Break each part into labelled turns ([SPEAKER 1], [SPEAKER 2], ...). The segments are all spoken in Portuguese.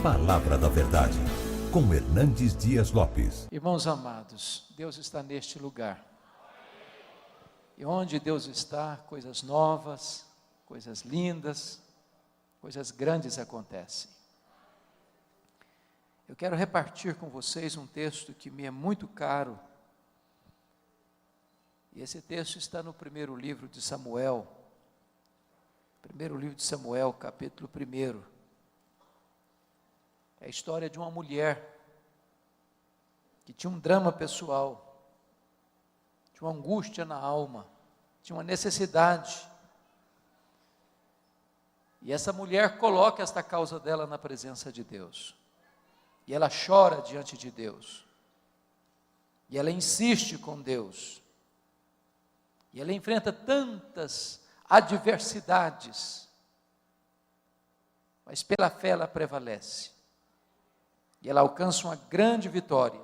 [SPEAKER 1] Palavra da Verdade, com Hernandes Dias Lopes.
[SPEAKER 2] Irmãos amados, Deus está neste lugar. E onde Deus está, coisas novas, coisas lindas, coisas grandes acontecem. Eu quero repartir com vocês um texto que me é muito caro. E esse texto está no primeiro livro de Samuel. Primeiro livro de Samuel, capítulo 1. É a história de uma mulher que tinha um drama pessoal, tinha uma angústia na alma, tinha uma necessidade. E essa mulher coloca esta causa dela na presença de Deus. E ela chora diante de Deus. E ela insiste com Deus. E ela enfrenta tantas adversidades, mas pela fé ela prevalece. E ela alcança uma grande vitória.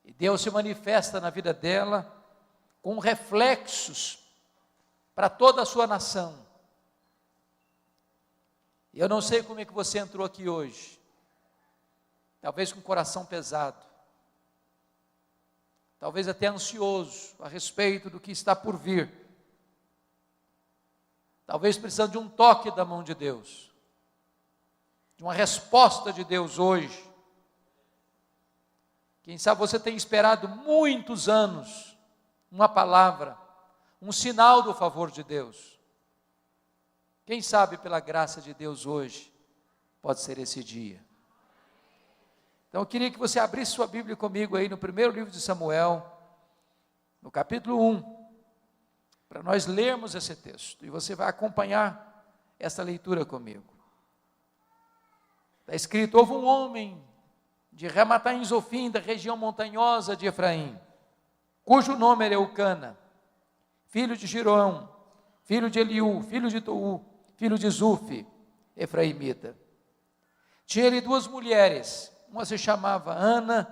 [SPEAKER 2] E Deus se manifesta na vida dela com reflexos para toda a sua nação. E eu não sei como é que você entrou aqui hoje. Talvez com o coração pesado. Talvez até ansioso a respeito do que está por vir. Talvez precisando de um toque da mão de Deus. De uma resposta de Deus hoje. Quem sabe você tem esperado muitos anos uma palavra, um sinal do favor de Deus. Quem sabe pela graça de Deus hoje pode ser esse dia. Então eu queria que você abrisse sua Bíblia comigo aí no primeiro livro de Samuel, no capítulo 1, para nós lermos esse texto, e você vai acompanhar essa leitura comigo. Está escrito: houve um homem de Ramataim Zofim, da região montanhosa de Efraim, cujo nome era Eucana, filho de Giroão, filho de Eliú, filho de Tou, filho de Zufi, efraimita. Tinha ele duas mulheres, uma se chamava Ana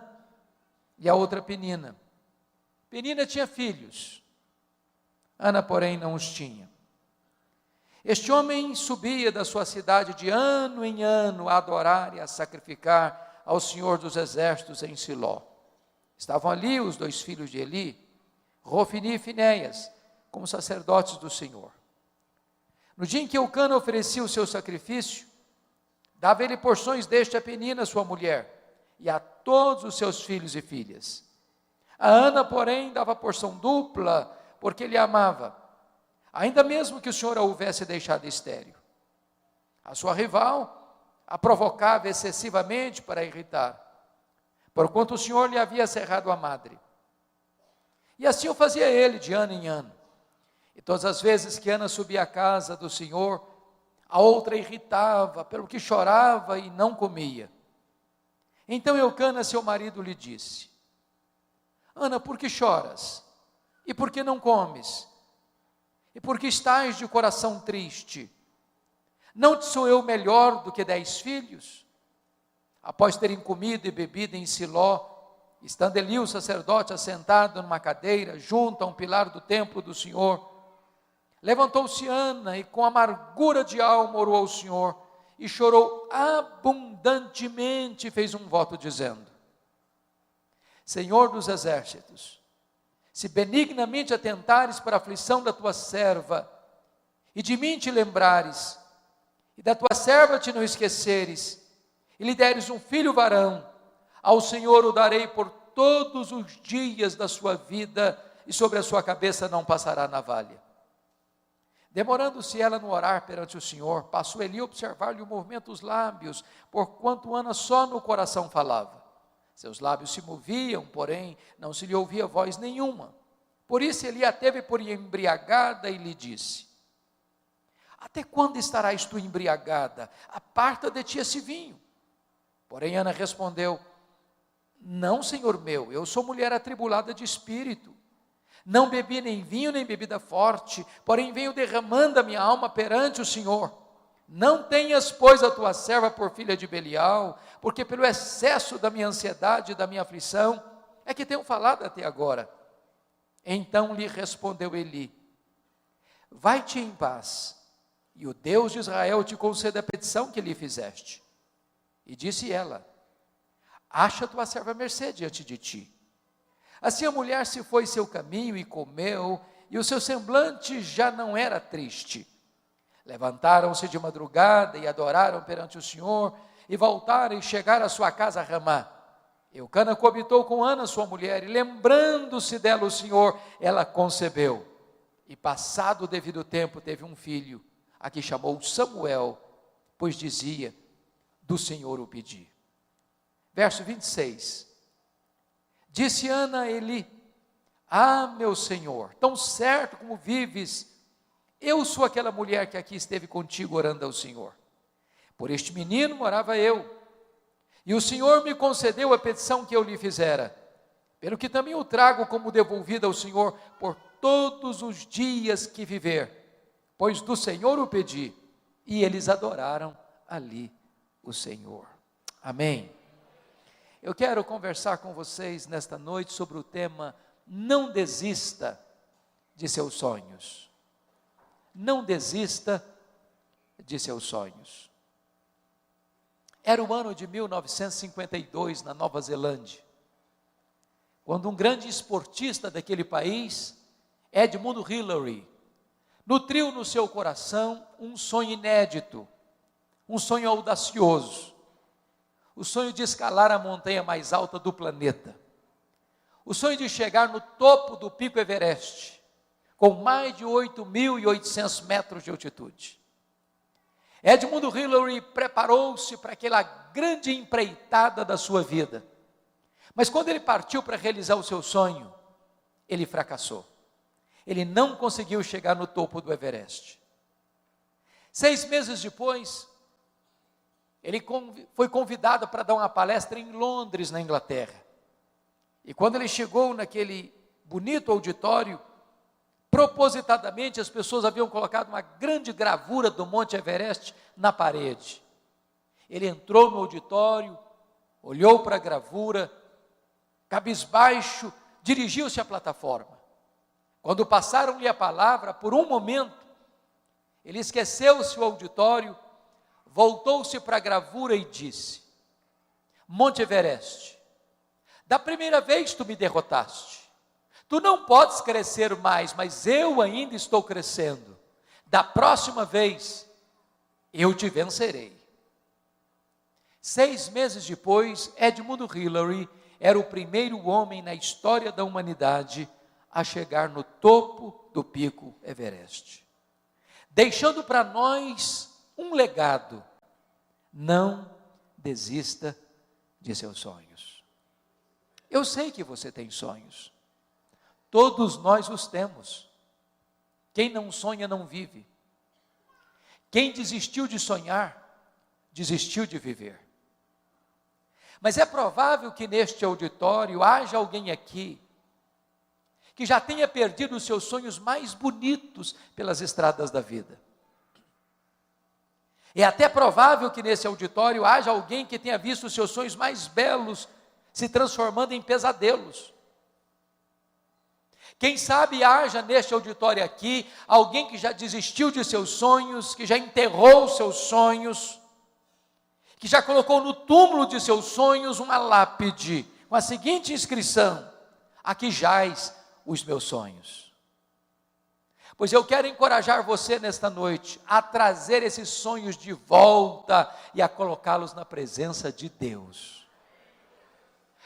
[SPEAKER 2] e a outra Penina. Penina tinha filhos, Ana, porém, não os tinha. Este homem subia da sua cidade de ano em ano a adorar e a sacrificar ao Senhor dos Exércitos em Siló. Estavam ali os dois filhos de Eli, Rofini e Finéias, como sacerdotes do Senhor. No dia em que Eucana oferecia o seu sacrifício, dava ele porções deste a Penina, sua mulher, e a todos os seus filhos e filhas. A Ana, porém, dava porção dupla, porque ele a amava, ainda mesmo que o Senhor a houvesse deixado estéril. A sua rival a provocava excessivamente para irritar, porquanto o Senhor lhe havia cerrado a madre. E assim o fazia ele de ano em ano. E todas as vezes que Ana subia à casa do Senhor, a outra irritava, pelo que chorava e não comia. Então Eucana, seu marido, lhe disse: Ana, por que choras? E por que não comes? E por que estás de coração triste? Não te sou eu melhor do que 10 filhos? Após terem comido e bebido em Siló, estando Eli o sacerdote assentado numa cadeira, junto a um pilar do templo do Senhor, levantou-se Ana e com amargura de alma orou ao Senhor, e chorou abundantemente, e fez um voto dizendo: Senhor dos exércitos, se benignamente atentares para a aflição da tua serva, e de mim te lembrares, e da tua serva te não esqueceres, e lhe deres um filho varão, ao Senhor o darei por todos os dias da sua vida, e sobre a sua cabeça não passará navalha. Demorando-se ela no orar perante o Senhor, passou Eli a observar-lhe o movimento dos lábios, porquanto Ana só no coração falava. Seus lábios se moviam, porém não se lhe ouvia voz nenhuma. Por isso Eli a teve por embriagada e lhe disse: Até quando estarás tu embriagada? Aparta de ti esse vinho. Porém Ana respondeu: Não, Senhor meu, eu sou mulher atribulada de espírito. Não bebi nem vinho nem bebida forte, porém venho derramando a minha alma perante o Senhor. Não tenhas, pois, a tua serva por filha de Belial, porque pelo excesso da minha ansiedade e da minha aflição é que tenho falado até agora. Então lhe respondeu Eli: Vai-te em paz, e o Deus de Israel te conceda a petição que lhe fizeste. E disse ela: acha tua serva mercê diante de ti. Assim a mulher se foi seu caminho e comeu, e o seu semblante já não era triste. Levantaram-se de madrugada e adoraram perante o Senhor, e voltaram e chegaram à sua casa a Ramá. Eucana coabitou com Ana, sua mulher, e lembrando-se dela o Senhor, ela concebeu. E passado o devido tempo teve um filho, a que chamou Samuel, pois dizia: do Senhor o pedi. Verso 26. Disse Ana a Eli: ah, meu Senhor, tão certo como vives, eu sou aquela mulher que aqui esteve contigo orando ao Senhor. Por este menino morava eu, e o Senhor me concedeu a petição que eu lhe fizera, pelo que também o trago como devolvida ao Senhor por todos os dias que viver, pois do Senhor o pedi, e eles adoraram ali o Senhor. Amém. Eu quero conversar com vocês nesta noite sobre o tema: não desista de seus sonhos. Não desista de seus sonhos. Era o ano de 1952 na Nova Zelândia, quando um grande esportista daquele país, Edmund Hillary, nutriu no seu coração um sonho inédito, um sonho audacioso, o sonho de escalar a montanha mais alta do planeta, o sonho de chegar no topo do Pico Everest, com mais de 8.800 metros de altitude. Edmund Hillary preparou-se para aquela grande empreitada da sua vida, mas quando ele partiu para realizar o seu sonho, ele fracassou. Ele não conseguiu chegar no topo do Everest. 6 meses depois, ele foi convidado para dar uma palestra em Londres, na Inglaterra. E quando ele chegou naquele bonito auditório, propositadamente as pessoas haviam colocado uma grande gravura do Monte Everest na parede. Ele entrou no auditório, olhou para a gravura, cabisbaixo, dirigiu-se à plataforma. Quando passaram-lhe a palavra, por um momento, ele esqueceu-se o auditório, voltou-se para a gravura e disse: Monte Everest, da primeira vez tu me derrotaste. Tu não podes crescer mais, mas eu ainda estou crescendo. Da próxima vez, eu te vencerei. 6 meses depois, Edmund Hillary era o primeiro homem na história da humanidade a chegar no topo do Pico Everest, deixando para nós um legado: não desista de seus sonhos. Eu sei que você tem sonhos, todos nós os temos. Quem não sonha não vive. Quem desistiu de sonhar, desistiu de viver. Mas é provável que neste auditório haja alguém aqui que já tenha perdido os seus sonhos mais bonitos pelas estradas da vida. É até provável que nesse auditório haja alguém que tenha visto os seus sonhos mais belos se transformando em pesadelos. Quem sabe haja neste auditório aqui alguém que já desistiu de seus sonhos, que já enterrou seus sonhos, que já colocou no túmulo de seus sonhos uma lápide com a seguinte inscrição: aqui jaz os meus sonhos. Pois eu quero encorajar você nesta noite a trazer esses sonhos de volta e a colocá-los na presença de Deus.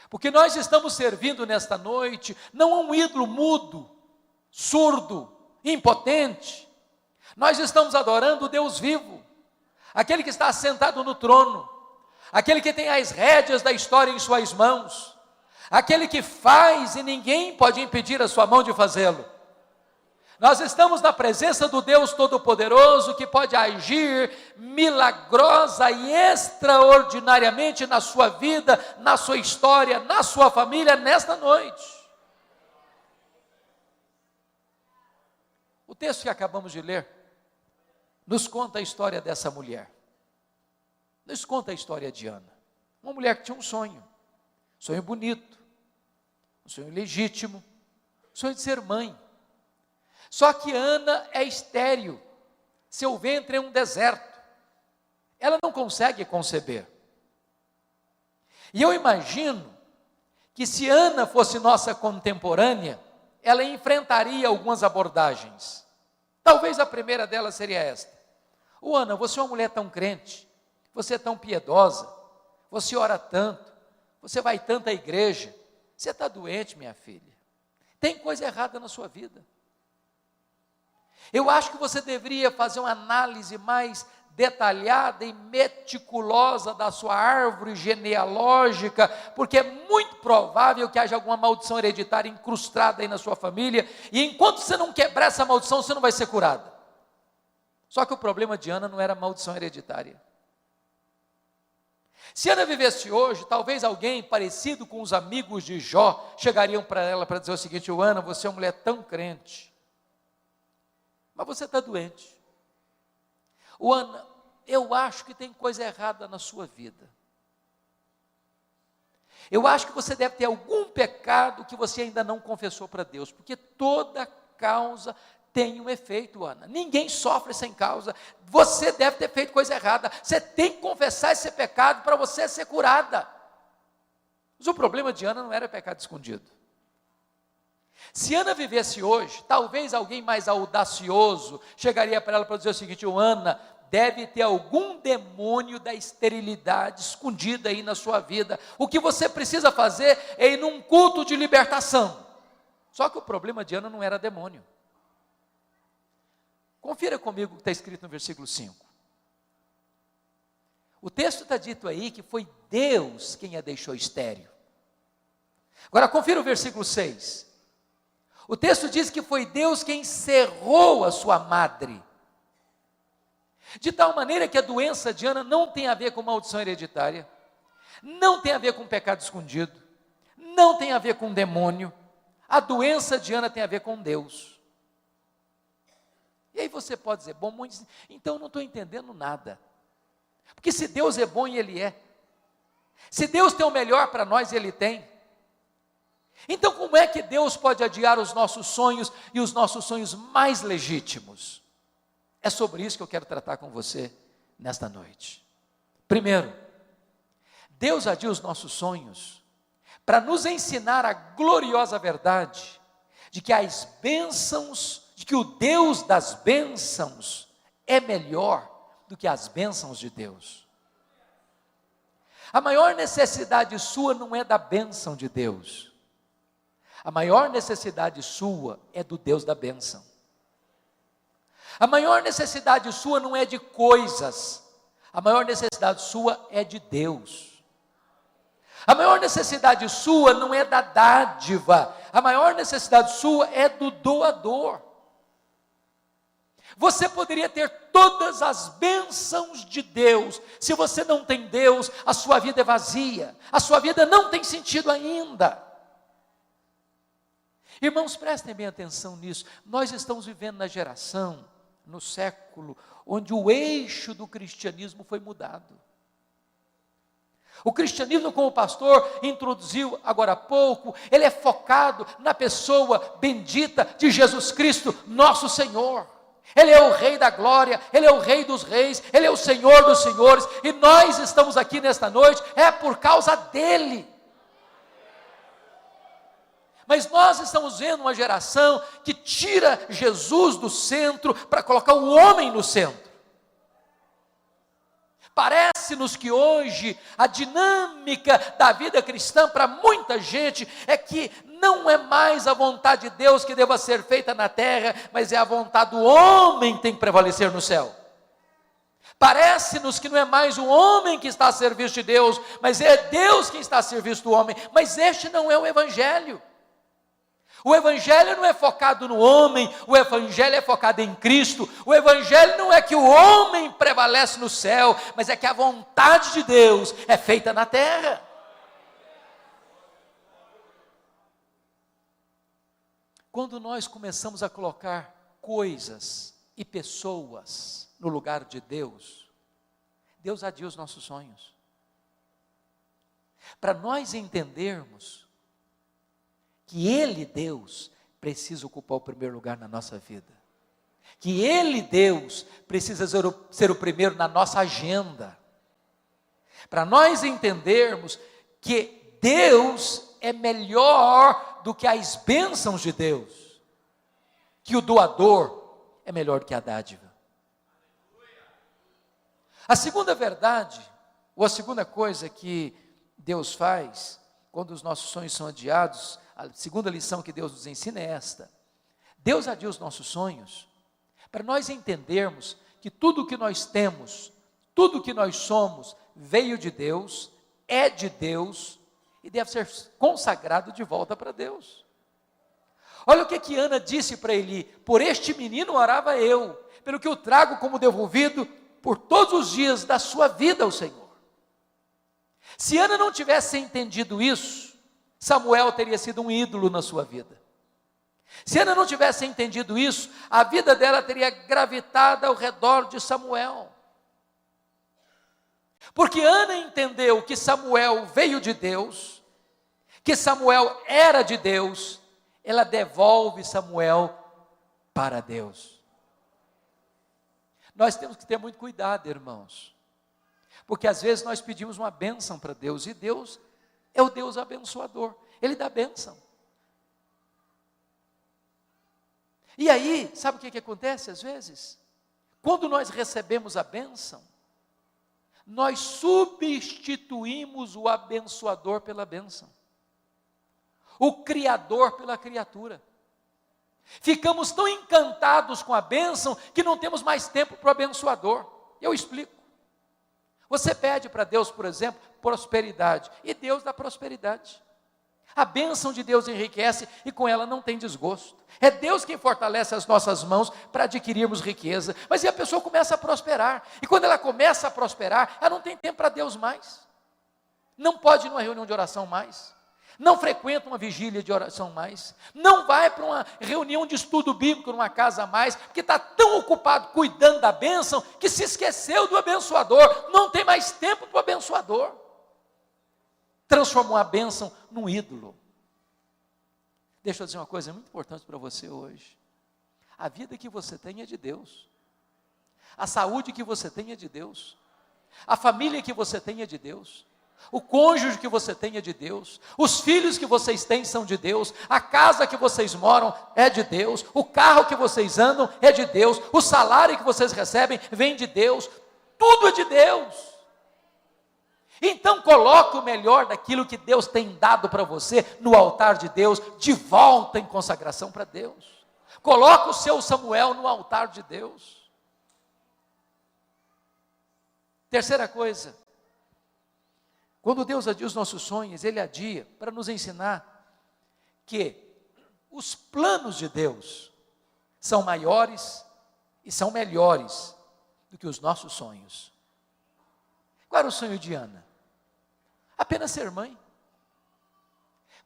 [SPEAKER 2] Porque nós estamos servindo nesta noite não a um ídolo mudo, surdo, impotente. Nós estamos adorando o Deus vivo, aquele que está assentado no trono, aquele que tem as rédeas da história em suas mãos, aquele que faz e ninguém pode impedir a sua mão de fazê-lo. Nós estamos na presença do Deus Todo-Poderoso, que pode agir milagrosa e extraordinariamente na sua vida, na sua história, na sua família, nesta noite. O texto que acabamos de ler nos conta a história dessa mulher. Nos conta a história de Ana. Uma mulher que tinha um sonho bonito, um sonho legítimo, um sonho de ser mãe. Só que Ana é estéril, seu ventre é um deserto, ela não consegue conceber. E eu imagino que se Ana fosse nossa contemporânea, ela enfrentaria algumas abordagens. Talvez a primeira delas seria esta: Ana, você é uma mulher tão crente, você é tão piedosa, você ora tanto, você vai tanto à igreja, você está doente, minha filha, tem coisa errada na sua vida. Eu acho que você deveria fazer uma análise mais detalhada e meticulosa da sua árvore genealógica, porque é muito provável que haja alguma maldição hereditária incrustada aí na sua família, e enquanto você não quebrar essa maldição, você não vai ser curada. Só que o problema de Ana não era maldição hereditária. Se Ana vivesse hoje, talvez alguém parecido com os amigos de Jó chegariam para ela para dizer o seguinte: Ana, você é uma mulher tão crente, mas você está doente. Ana, eu acho que tem coisa errada na sua vida. Eu acho que você deve ter algum pecado que você ainda não confessou para Deus, porque toda causa tem um efeito, Ana. Ninguém sofre sem causa. Você deve ter feito coisa errada. Você tem que confessar esse pecado para você ser curada. Mas o problema de Ana não era pecado escondido. Se Ana vivesse hoje, talvez alguém mais audacioso chegaria para ela para dizer o seguinte: Ana, deve ter algum demônio da esterilidade escondido aí na sua vida. O que você precisa fazer é ir num culto de libertação. Só que o problema de Ana não era demônio. Confira comigo o que está escrito no versículo 5. O texto está dito aí que foi Deus quem a deixou estéril. Agora confira o versículo 6. O texto diz que foi Deus quem cerrou a sua madre. De tal maneira que a doença de Ana não tem a ver com maldição hereditária, não tem a ver com pecado escondido, não tem a ver com demônio. A doença de Ana tem a ver com Deus. E aí você pode dizer: bom, então eu não estou entendendo nada. Porque se Deus é bom, e Ele é. Se Deus tem o melhor para nós, Ele tem. Então como é que Deus pode adiar os nossos sonhos e os nossos sonhos mais legítimos? É sobre isso que eu quero tratar com você nesta noite. Primeiro, Deus adia os nossos sonhos para nos ensinar a gloriosa verdade de que as bênçãos, de que o Deus das bênçãos é melhor do que as bênçãos de Deus. A maior necessidade sua não é da bênção de Deus. A maior necessidade sua é do Deus da bênção. A maior necessidade sua não é de coisas. A maior necessidade sua é de Deus. A maior necessidade sua não é da dádiva. A maior necessidade sua é do doador. Você poderia ter todas as bênçãos de Deus. Se você não tem Deus, a sua vida é vazia. A sua vida não tem sentido ainda. Irmãos, prestem bem atenção nisso. Nós estamos vivendo na geração, no século, onde o eixo do cristianismo foi mudado. O cristianismo, como o pastor introduziu agora há pouco, ele é focado na pessoa bendita de Jesus Cristo, nosso Senhor. Ele é o Rei da glória, Ele é o Rei dos reis, Ele é o Senhor dos senhores, e nós estamos aqui nesta noite, é por causa dEle. Mas nós estamos vendo uma geração que tira Jesus do centro para colocar o homem no centro. Parece-nos que hoje a dinâmica da vida cristã para muita gente é que não é mais a vontade de Deus que deva ser feita na terra, mas é a vontade do homem que tem que prevalecer no céu. Parece-nos que não é mais o homem que está a serviço de Deus, mas é Deus quem está a serviço do homem. Mas este não é o Evangelho. O Evangelho não é focado no homem, o Evangelho é focado em Cristo. O Evangelho não é que o homem prevalece no céu, mas é que a vontade de Deus é feita na terra. Quando nós começamos a colocar coisas e pessoas no lugar de Deus, Deus adia os nossos sonhos. Para nós entendermos que Ele, Deus, precisa ocupar o primeiro lugar na nossa vida. que Ele, Deus, precisa ser o primeiro na nossa agenda, para nós entendermos que Deus é melhor do que as bênçãos de Deus, que o doador é melhor do que a dádiva. A segunda verdade, ou a segunda coisa que Deus faz, quando os nossos sonhos são adiados, a segunda lição que Deus nos ensina é esta: Deus adia os nossos sonhos, para nós entendermos que tudo o que nós temos, tudo o que nós somos, veio de Deus, é de Deus, e deve ser consagrado de volta para Deus. Olha o que Ana disse para Eli: por este menino orava eu, pelo que o trago como devolvido, por todos os dias da sua vida ao Senhor. Se Ana não tivesse entendido isso, Samuel teria sido um ídolo na sua vida. Se Ana não tivesse entendido isso, a vida dela teria gravitado ao redor de Samuel. Porque Ana entendeu que Samuel veio de Deus, que Samuel era de Deus, ela devolve Samuel para Deus. Nós temos que ter muito cuidado, irmãos, porque às vezes nós pedimos uma bênção para Deus, e Deus é o Deus abençoador, Ele dá bênção. E aí, sabe o que acontece às vezes? Quando nós recebemos a bênção, nós substituímos o abençoador pela bênção, o Criador pela criatura. Ficamos tão encantados com a bênção que não temos mais tempo para o abençoador. Eu explico. Você pede para Deus, por exemplo, prosperidade, e Deus dá prosperidade. A bênção de Deus enriquece e com ela não tem desgosto. É Deus quem fortalece as nossas mãos para adquirirmos riqueza. Mas e a pessoa começa a prosperar, e quando ela começa a prosperar, ela não tem tempo para Deus mais. Não pode ir numa reunião de oração mais. Não frequenta uma vigília de oração mais, não vai para uma reunião de estudo bíblico numa casa mais, porque está tão ocupado cuidando da bênção, que se esqueceu do abençoador, não tem mais tempo para o abençoador. Transformou a bênção num ídolo. Deixa eu dizer uma coisa muito importante para você hoje: a vida que você tem é de Deus, a saúde que você tem é de Deus, a família que você tem é de Deus, o cônjuge que você tem é de Deus, os filhos que vocês têm são de Deus, a casa que vocês moram é de Deus, o carro que vocês andam é de Deus, o salário que vocês recebem vem de Deus, tudo é de Deus. Então coloque o melhor daquilo que Deus tem dado para você no altar de Deus, de volta em consagração para Deus. Coloque o seu Samuel no altar de Deus. Terceira coisa, quando Deus adia os nossos sonhos, Ele adia para nos ensinar que os planos de Deus são maiores e são melhores do que os nossos sonhos. Qual era o sonho de Ana? Apenas ser mãe.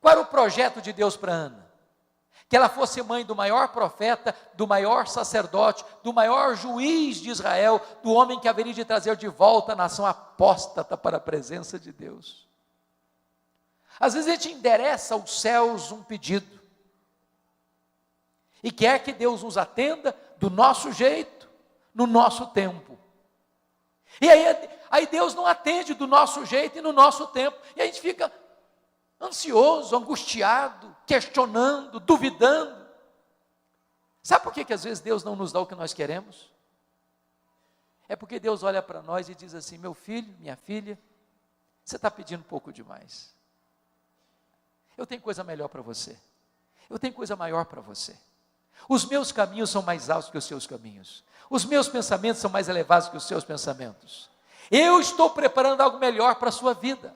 [SPEAKER 2] Qual era o projeto de Deus para Ana? Que ela fosse mãe do maior profeta, do maior sacerdote, do maior juiz de Israel, do homem que haveria de trazer de volta a nação apóstata para a presença de Deus. Às vezes a gente endereça aos céus um pedido, e quer que Deus nos atenda do nosso jeito, no nosso tempo. E aí Deus não atende do nosso jeito e no nosso tempo, e a gente fica ansioso, angustiado, questionando, duvidando. Sabe por que às vezes Deus não nos dá o que nós queremos? É porque Deus olha para nós e diz assim: meu filho, minha filha, você está pedindo um pouco demais. Eu tenho coisa melhor para você, eu tenho coisa maior para você. Os meus caminhos são mais altos que os seus caminhos, os meus pensamentos são mais elevados que os seus pensamentos. Eu estou preparando algo melhor para a sua vida.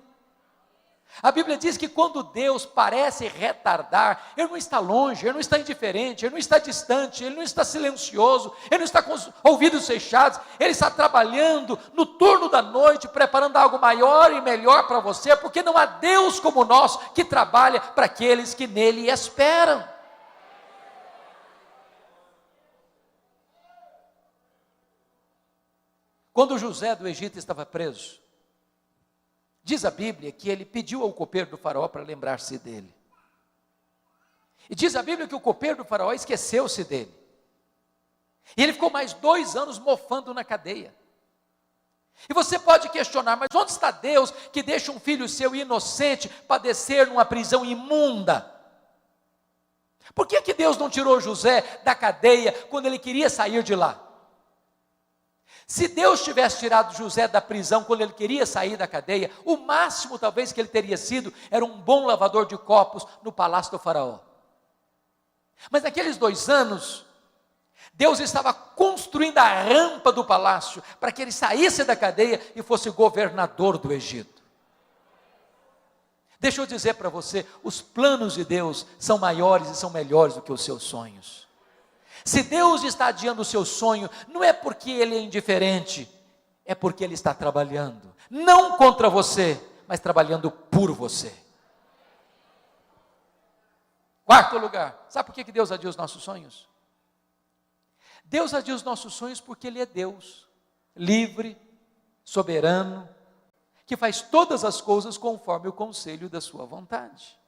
[SPEAKER 2] A Bíblia diz que quando Deus parece retardar, Ele não está longe, Ele não está indiferente, Ele não está distante, Ele não está silencioso, Ele não está com os ouvidos fechados, Ele está trabalhando no turno da noite, preparando algo maior e melhor para você, porque não há Deus como o nosso, que trabalha para aqueles que nele esperam. Quando José do Egito estava preso, diz a Bíblia que ele pediu ao copeiro do faraó para lembrar-se dele. E diz a Bíblia que o copeiro do faraó esqueceu-se dele. E ele ficou mais 2 anos mofando na cadeia. E você pode questionar, mas onde está Deus que deixa um filho seu inocente padecer numa prisão imunda? Por que Deus não tirou José da cadeia quando ele queria sair de lá? Se Deus tivesse tirado José da prisão quando ele queria sair da cadeia, o máximo talvez que ele teria sido era um bom lavador de copos no palácio do faraó. Mas naqueles 2 anos, Deus estava construindo a rampa do palácio para que ele saísse da cadeia e fosse governador do Egito. Deixa eu dizer para você, os planos de Deus são maiores e são melhores do que os seus sonhos. Se Deus está adiando o seu sonho, não é porque Ele é indiferente, é porque Ele está trabalhando, não contra você, mas trabalhando por você. 4º lugar, sabe por que Deus adia os nossos sonhos? Deus adia os nossos sonhos porque Ele é Deus, livre, soberano, que faz todas as coisas conforme o conselho da sua vontade.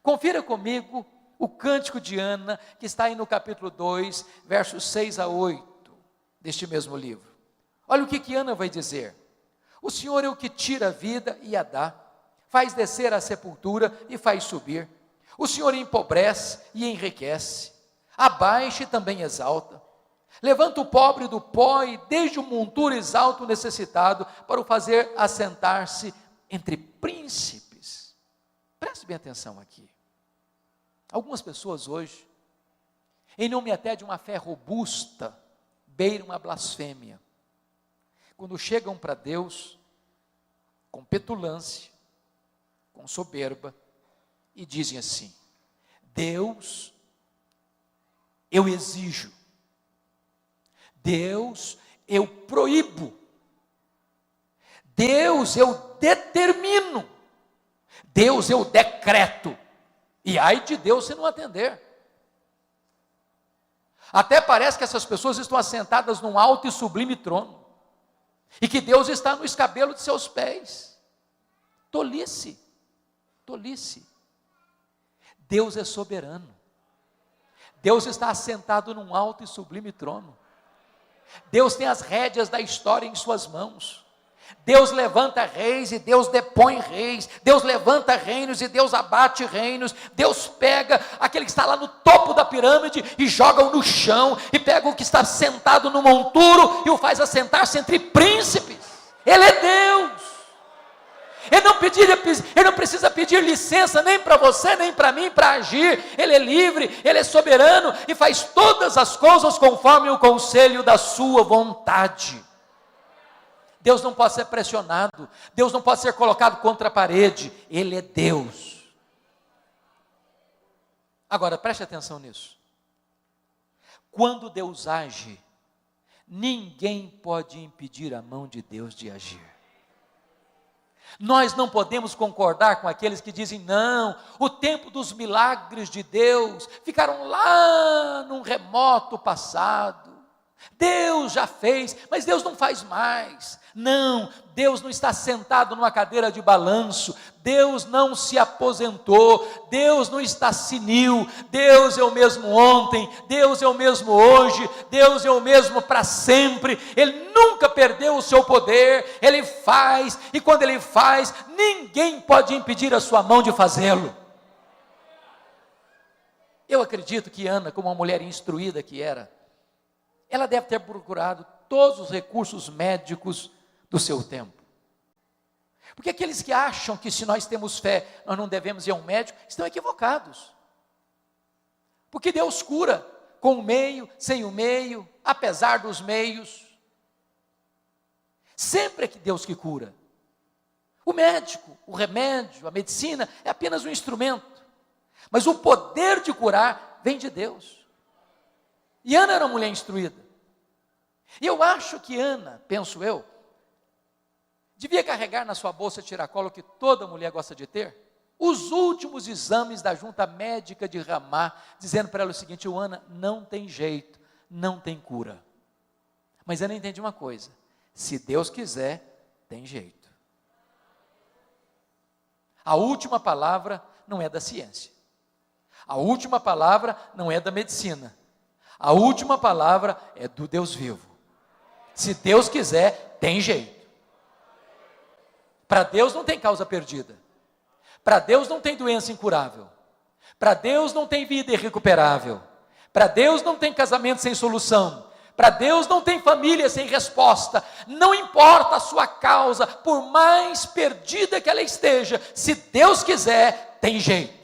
[SPEAKER 2] Confira comigo o cântico de Ana, que está aí no capítulo 2, versos 6 a 8, deste mesmo livro. Olha o que Ana vai dizer. O Senhor é o que tira a vida e a dá, faz descer a sepultura e faz subir. O Senhor empobrece e enriquece, abaixa e também exalta. Levanta o pobre do pó e desde o monturo exalta o necessitado, para o fazer assentar-se entre príncipes. Preste bem atenção aqui. Algumas pessoas hoje, em nome até de uma fé robusta, beiram uma blasfêmia. Quando chegam para Deus, com petulância, com soberba, e dizem assim: Deus, eu exijo. Deus, eu proíbo. Deus, eu determino. Deus, eu decreto. E ai de Deus se não atender. Até parece que essas pessoas estão assentadas num alto e sublime trono, e que Deus está no escabelo de seus pés. Tolice, tolice. Deus é soberano. Deus está assentado num alto e sublime trono. Deus tem as rédeas da história em suas mãos. Deus levanta reis e Deus depõe reis. Deus levanta reinos e Deus abate reinos. Deus pega aquele que está lá no topo da pirâmide e joga-o no chão, e pega o que está sentado no monturo e o faz assentar-se entre príncipes. Ele é Deus. Ele não precisa pedir licença nem para você, nem para mim, para agir. Ele é livre, Ele é soberano e faz todas as coisas conforme o conselho da sua vontade. Deus não pode ser pressionado, Deus não pode ser colocado contra a parede. Ele é Deus. Agora, preste atenção nisso. Quando Deus age, ninguém pode impedir a mão de Deus de agir. Nós não podemos concordar com aqueles que dizem: não, o tempo dos milagres de Deus ficaram lá num remoto passado. Deus já fez, mas Deus não faz mais. Não, Deus não está sentado numa cadeira de balanço. Deus não se aposentou. Deus não está senil. Deus é o mesmo ontem, Deus é o mesmo hoje, Deus é o mesmo para sempre. Ele nunca perdeu o seu poder. Ele faz, e quando Ele faz, ninguém pode impedir a sua mão de fazê-lo. Eu acredito que Ana, como uma mulher instruída que era, ela deve ter procurado todos os recursos médicos do seu tempo. Porque aqueles que acham que se nós temos fé, nós não devemos ir a um médico, estão equivocados. Porque Deus cura com o meio, sem o meio, apesar dos meios. Sempre é que Deus que cura. O médico, o remédio, a medicina é apenas um instrumento. Mas o poder de curar vem de Deus. E Ana era uma mulher instruída. E eu acho que Ana, penso eu, devia carregar na sua bolsa tiracolo, que toda mulher gosta de ter, os últimos exames da junta médica de Ramá, dizendo para ela o seguinte: Ana, não tem jeito, não tem cura. Mas Ana entende uma coisa: se Deus quiser, tem jeito. A última palavra não é da ciência. A última palavra não é da medicina. A última palavra é do Deus vivo. Se Deus quiser, tem jeito. Para Deus não tem causa perdida. Para Deus não tem doença incurável. Para Deus não tem vida irrecuperável. Para Deus não tem casamento sem solução. Para Deus não tem família sem resposta. Não importa a sua causa, por mais perdida que ela esteja, se Deus quiser, tem jeito.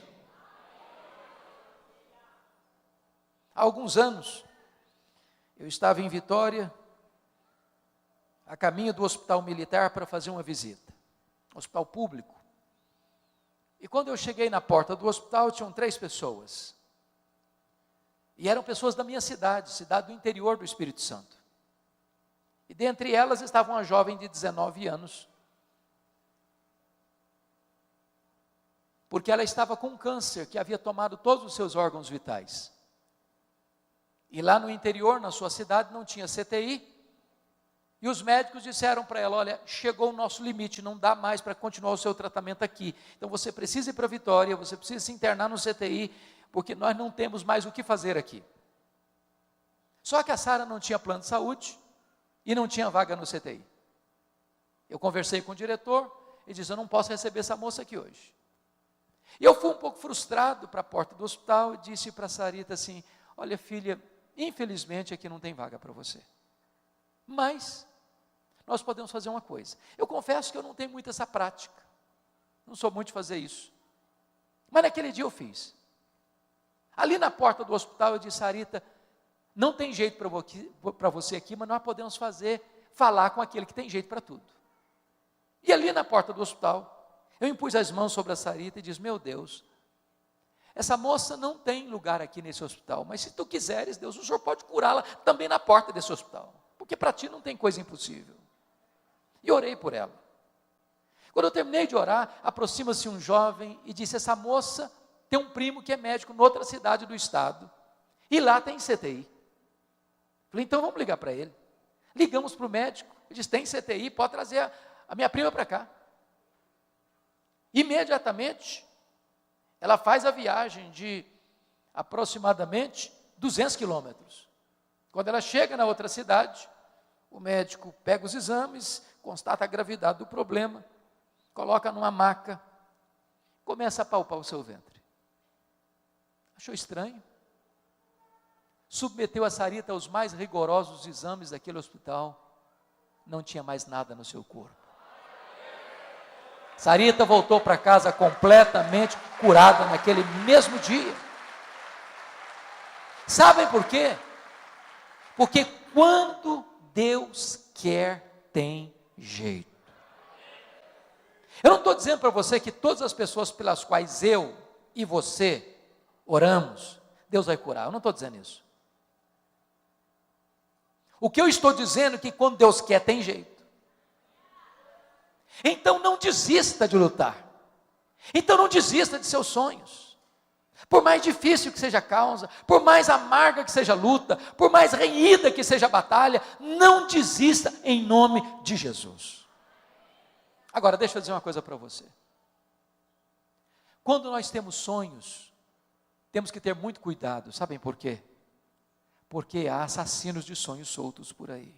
[SPEAKER 2] Há alguns anos, eu estava em Vitória, a caminho do hospital militar para fazer uma visita, hospital público. E quando eu cheguei na porta do hospital, tinham 3 pessoas. E eram pessoas da minha cidade, cidade do interior do Espírito Santo. E dentre elas estava uma jovem de 19 anos. Porque ela estava com câncer que havia tomado todos os seus órgãos vitais. E lá no interior, na sua cidade, não tinha CTI. E os médicos disseram para ela, olha, chegou o nosso limite, não dá mais para continuar o seu tratamento aqui. Então você precisa ir para Vitória, você precisa se internar no CTI, porque nós não temos mais o que fazer aqui. Só que a Sara não tinha plano de saúde e não tinha vaga no CTI. Eu conversei com o diretor e disse, eu não posso receber essa moça aqui hoje. E eu fui um pouco frustrado para a porta do hospital e disse para a Sarita assim, olha filha, infelizmente aqui não tem vaga para você. Mas nós podemos fazer uma coisa. Eu confesso que eu não tenho muito essa prática. Não sou muito de fazer isso. Mas naquele dia eu fiz. Ali na porta do hospital eu disse, Sarita, não tem jeito para você aqui, mas nós podemos falar com aquele que tem jeito para tudo. E ali na porta do hospital, eu impus as mãos sobre a Sarita e disse, meu Deus, essa moça não tem lugar aqui nesse hospital, mas se tu quiseres, Deus, o Senhor pode curá-la também na porta desse hospital, porque para ti não tem coisa impossível. E orei por ela. Quando eu terminei de orar, aproxima-se um jovem e disse, essa moça tem um primo que é médico em outra cidade do estado, e lá tem CTI. Falei, então vamos ligar para ele. Ligamos para o médico, ele disse, tem CTI, pode trazer a minha prima para cá. Imediatamente, ela faz a viagem de aproximadamente 200 quilômetros. Quando ela chega na outra cidade, o médico pega os exames, constata a gravidade do problema, coloca numa maca, começa a palpar o seu ventre. Achou estranho? Submeteu a Sarita aos mais rigorosos exames daquele hospital, não tinha mais nada no seu corpo. Sarita voltou para casa completamente curada naquele mesmo dia. Sabem por quê? Porque quando Deus quer, tem jeito. Eu não estou dizendo para você que todas as pessoas pelas quais eu e você oramos, Deus vai curar. Eu não estou dizendo isso. O que eu estou dizendo é que quando Deus quer, tem jeito. Então não desista de lutar. Então não desista de seus sonhos. Por mais difícil que seja a causa, por mais amarga que seja a luta, por mais renhida que seja a batalha, não desista em nome de Jesus. Agora, deixa eu dizer uma coisa para você. Quando nós temos sonhos, temos que ter muito cuidado. Sabem por quê? Porque há assassinos de sonhos soltos por aí.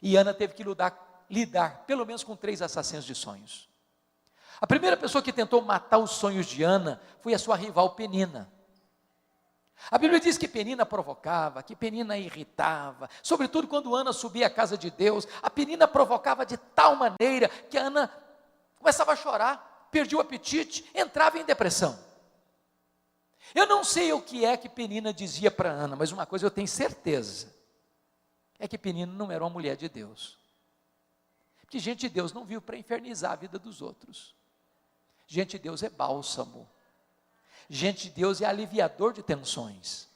[SPEAKER 2] E Ana teve que lidar pelo menos com 3 assassinos de sonhos. A primeira pessoa que tentou matar os sonhos de Ana foi a sua rival Penina. A Bíblia diz que Penina provocava, que Penina irritava, sobretudo quando Ana subia à casa de Deus, a Penina provocava de tal maneira que a Ana começava a chorar, perdia o apetite, entrava em depressão. Eu não sei o que é que Penina dizia para Ana, mas uma coisa eu tenho certeza, é que Penina não era uma mulher de Deus. Porque gente de Deus não vive para infernizar a vida dos outros. Gente de Deus é bálsamo. Gente de Deus é aliviador de tensões.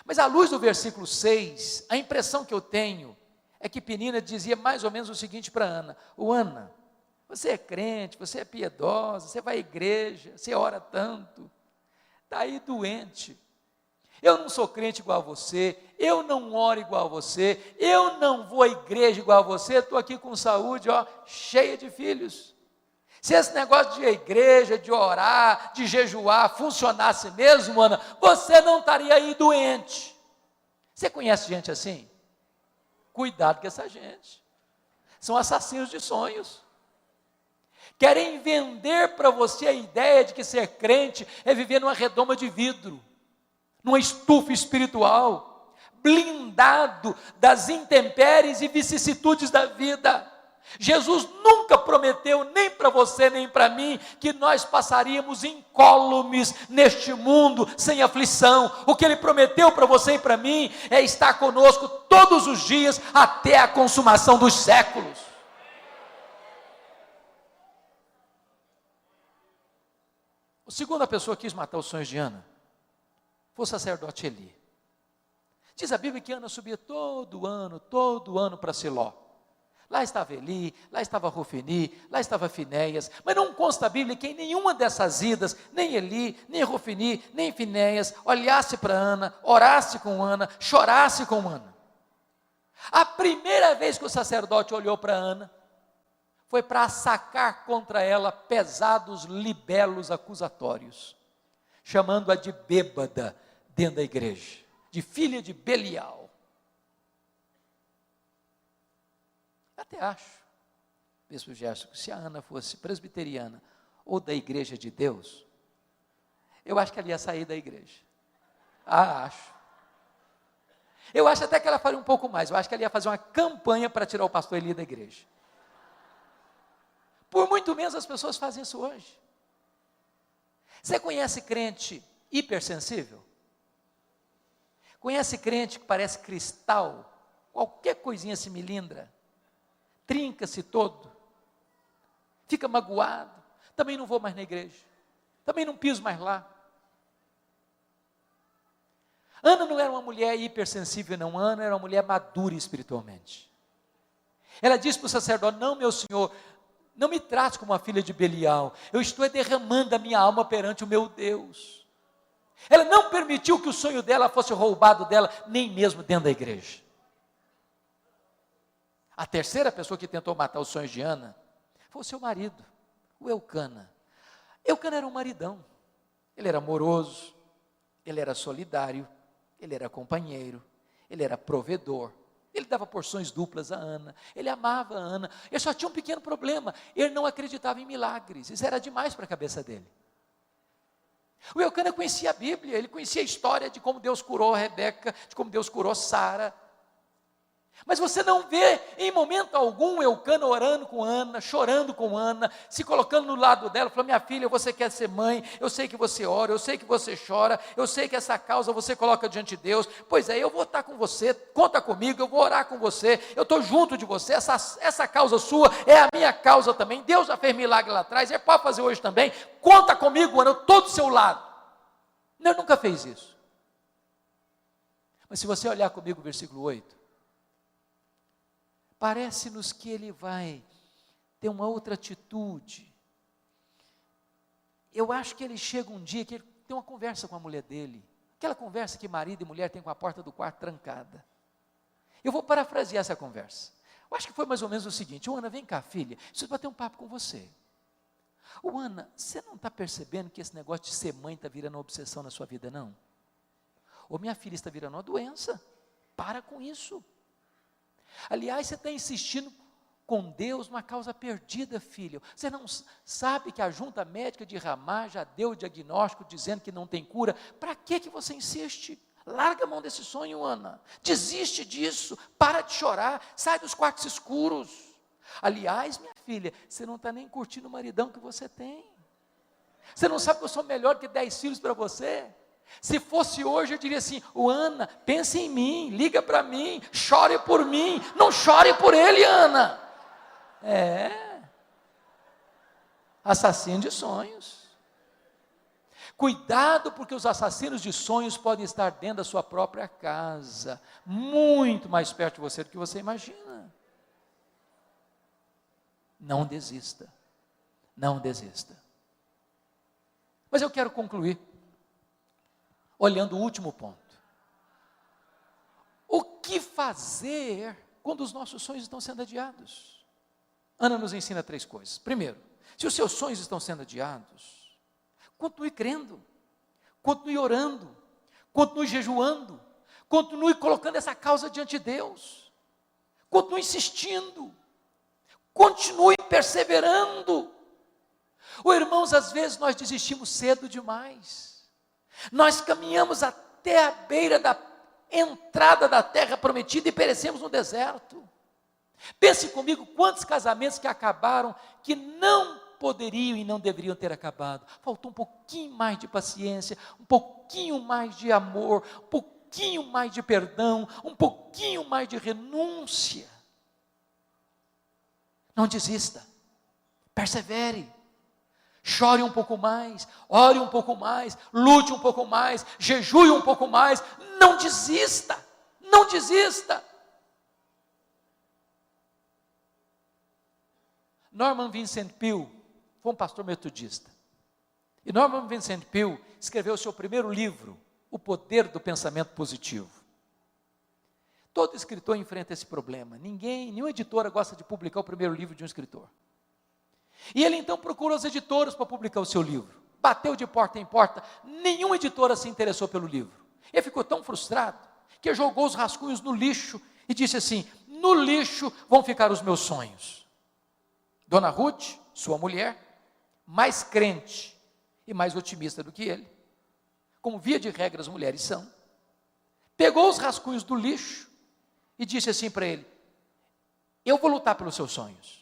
[SPEAKER 2] Mas à luz do versículo 6, a impressão que eu tenho é que Penina dizia mais ou menos o seguinte para Ana: Ana, você é crente, você é piedosa, você vai à igreja, você ora tanto, está aí doente. Eu não sou crente igual a você, eu não oro igual a você, eu não vou à igreja igual a você, estou aqui com saúde, cheia de filhos. Se esse negócio de igreja, de orar, de jejuar funcionasse mesmo, Ana, você não estaria aí doente. Você conhece gente assim? Cuidado com essa gente. São assassinos de sonhos. Querem vender para você a ideia de que ser crente é viver numa redoma de vidro, numa estufa espiritual, blindado das intempéries e vicissitudes da vida. Jesus nunca prometeu, nem para você, nem para mim, que nós passaríamos incólumes neste mundo, sem aflição. O que Ele prometeu para você e para mim, é estar conosco todos os dias, até a consumação dos séculos. A segunda pessoa que quis matar os sonhos de Ana foi o sacerdote Eli. Diz a Bíblia que Ana subia todo ano para Siló. Lá estava Eli, lá estava Rofini, lá estava Finéias, mas não consta a Bíblia que em nenhuma dessas idas, nem Eli, nem Rofini, nem Finéias, olhasse para Ana, orasse com Ana, chorasse com Ana. A primeira vez que o sacerdote olhou para Ana, foi para sacar contra ela pesados libelos acusatórios, chamando-a de bêbada dentro da igreja, de filha de Belial. Até acho, Bispo Gerson, que se a Ana fosse presbiteriana ou da igreja de Deus, eu acho que ela ia sair da igreja. Acho. Eu acho até que ela faria um pouco mais, eu acho que ela ia fazer uma campanha para tirar o pastor Eli da igreja. Por muito menos as pessoas fazem isso hoje. Você conhece crente hipersensível? Conhece crente que parece cristal? Qualquer coisinha se melindra, trinca-se todo, fica magoado, também não vou mais na igreja, também não piso mais lá. Ana não era uma mulher hipersensível, não. Ana era uma mulher madura espiritualmente. Ela disse para o sacerdote: não, meu senhor, não me trate como uma filha de Belial, eu estou derramando a minha alma perante o meu Deus. Ela não permitiu que o sonho dela fosse roubado dela, nem mesmo dentro da igreja. A terceira pessoa que tentou matar os sonhos de Ana foi o seu marido, o Eucana. Eucana era um maridão, ele era amoroso, ele era solidário, ele era companheiro, ele era provedor. Ele dava porções duplas a Ana, ele amava a Ana. Ele só tinha um pequeno problema: ele não acreditava em milagres, isso era demais para a cabeça dele. O Eucana conhecia a Bíblia, ele conhecia a história de como Deus curou Rebeca, de como Deus curou Sara. Mas você não vê em momento algum Eucana orando com Ana, chorando com Ana, se colocando no lado dela, falando: minha filha, você quer ser mãe, eu sei que você ora, eu sei que você chora, eu sei que essa causa você coloca diante de Deus, pois é, eu vou estar com você, conta comigo, eu vou orar com você, eu estou junto de você, essa causa sua é a minha causa também, Deus já fez milagre lá atrás, ele pode fazer hoje também, conta comigo, Ana, eu estou do seu lado. Ele nunca fez isso. Mas se você olhar comigo o versículo 8, parece-nos que ele vai ter uma outra atitude. Eu acho que ele chega um dia que ele tem uma conversa com a mulher dele, aquela conversa que marido e mulher têm com a porta do quarto trancada. Eu vou parafrasear essa conversa. Eu acho que foi mais ou menos o seguinte: Ana, vem cá, filha, preciso bater um papo com você. Ana, você não está percebendo que esse negócio de ser mãe está virando uma obsessão na sua vida, não? Ou minha filha está virando uma doença, para com isso. Aliás, você está insistindo com Deus numa causa perdida, filho. Você não sabe que a junta médica de Ramá já deu o diagnóstico dizendo que não tem cura? Para que você insiste? Larga a mão desse sonho, Ana. Desiste disso, para de chorar, sai dos quartos escuros. Aliás, minha filha, você não está nem curtindo o maridão que você tem. Você não sabe que eu sou melhor que 10 filhos para você? Se fosse hoje, eu diria assim: Ana, pense em mim, liga para mim, chore por mim, não chore por ele, Ana. Assassino de sonhos. Cuidado, porque os assassinos de sonhos podem estar dentro da sua própria casa, muito mais perto de você do que você imagina. Não desista, não desista. Mas eu quero concluir olhando o último ponto. O que fazer quando os nossos sonhos estão sendo adiados? Ana nos ensina 3 coisas. Primeiro, se os seus sonhos estão sendo adiados, continue crendo, continue orando, continue jejuando, continue colocando essa causa diante de Deus, continue insistindo, continue perseverando. Irmãos, às vezes nós desistimos cedo demais, nós caminhamos até a beira da entrada da terra prometida e perecemos no deserto. Pense comigo, quantos casamentos que acabaram, que não poderiam e não deveriam ter acabado. Faltou um pouquinho mais de paciência, um pouquinho mais de amor, um pouquinho mais de perdão, um pouquinho mais de renúncia. Não desista, persevere, chore um pouco mais, ore um pouco mais, lute um pouco mais, jejue um pouco mais, não desista, não desista. Norman Vincent Peale foi um pastor metodista, e Norman Vincent Peale escreveu o seu primeiro livro, O Poder do Pensamento Positivo. Todo escritor enfrenta esse problema, nenhuma editora gosta de publicar o primeiro livro de um escritor. E ele então procurou as editoras para publicar o seu livro, bateu de porta em porta, nenhuma editora se interessou pelo livro. Ele ficou tão frustrado, que jogou os rascunhos no lixo, e disse assim: no lixo vão ficar os meus sonhos. Dona Ruth, sua mulher, mais crente e mais otimista do que ele, como via de regra as mulheres são, pegou os rascunhos do lixo, e disse assim para ele: eu vou lutar pelos seus sonhos.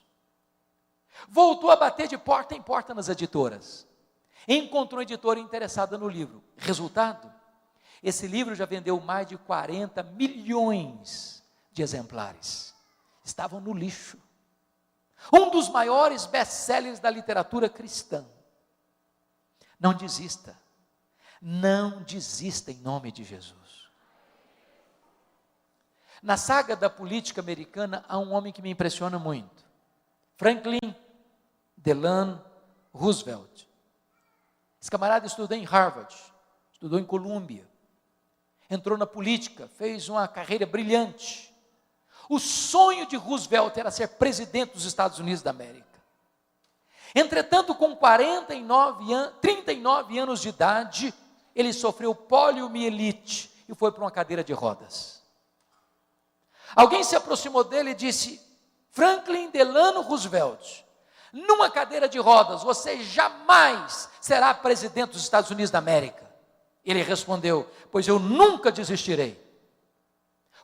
[SPEAKER 2] Voltou a bater de porta em porta nas editoras, encontrou uma editora interessada no livro. Resultado, esse livro já vendeu mais de 40 milhões de exemplares, estavam no lixo, um dos maiores best-sellers da literatura cristã. Não desista em nome de Jesus. Na saga da política americana, há um homem que me impressiona muito, Franklin Delano Roosevelt. Esse camarada estudou em Harvard, estudou em Colômbia, entrou na política, fez uma carreira brilhante. O sonho de Roosevelt era ser presidente dos Estados Unidos da América. Entretanto, com 39 anos de idade, ele sofreu poliomielite e foi para uma cadeira de rodas. Alguém se aproximou dele e disse: Franklin Delano Roosevelt, numa cadeira de rodas, você jamais será presidente dos Estados Unidos da América. Ele respondeu: pois eu nunca desistirei.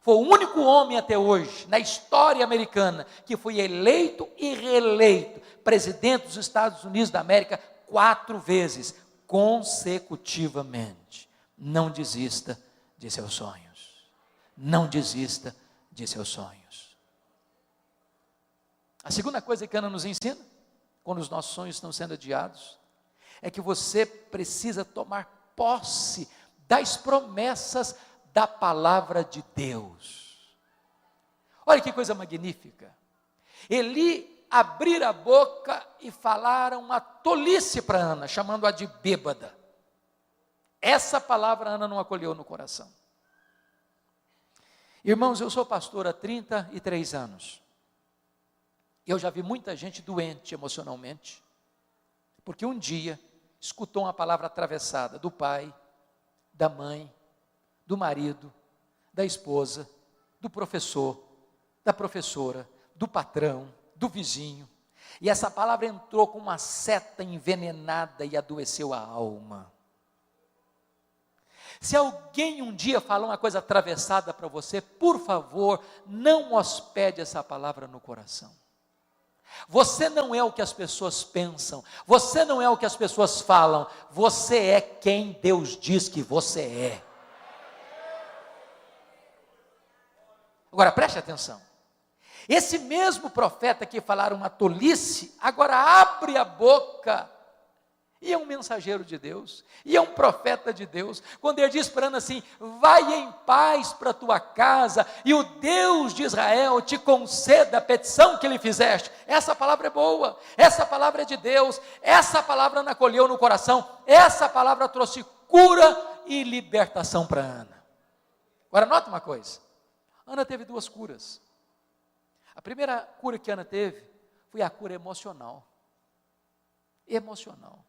[SPEAKER 2] Foi o único homem até hoje, na história americana, que foi eleito e reeleito presidente dos Estados Unidos da América 4 vezes, consecutivamente. Não desista de seus sonhos. Não desista de seus sonhos. A segunda coisa que Ana nos ensina, quando os nossos sonhos estão sendo adiados, é que você precisa tomar posse das promessas da palavra de Deus. Olha que coisa magnífica. Eli abrir a boca e falar uma tolice para Ana, chamando-a de bêbada. Essa palavra Ana não acolheu no coração. Irmãos, eu sou pastor há 33 anos. Eu já vi muita gente doente emocionalmente, porque um dia escutou uma palavra atravessada do pai, da mãe, do marido, da esposa, do professor, da professora, do patrão, do vizinho, e essa palavra entrou com uma seta envenenada e adoeceu a alma. Se alguém um dia falar uma coisa atravessada para você, por favor, não hospede essa palavra no coração. Você não é o que as pessoas pensam, você não é o que as pessoas falam, você é quem Deus diz que você é. Agora preste atenção, esse mesmo profeta que falaram uma tolice, agora abre a boca, e é um mensageiro de Deus, e é um profeta de Deus, quando ele diz para Ana assim: vai em paz para a tua casa, e o Deus de Israel te conceda a petição que lhe fizeste. Essa palavra é boa, essa palavra é de Deus, essa palavra Ana acolheu no coração, essa palavra trouxe cura e libertação para Ana. Agora nota uma coisa, Ana teve 2 curas. A primeira cura que Ana teve foi a cura emocional. emocional.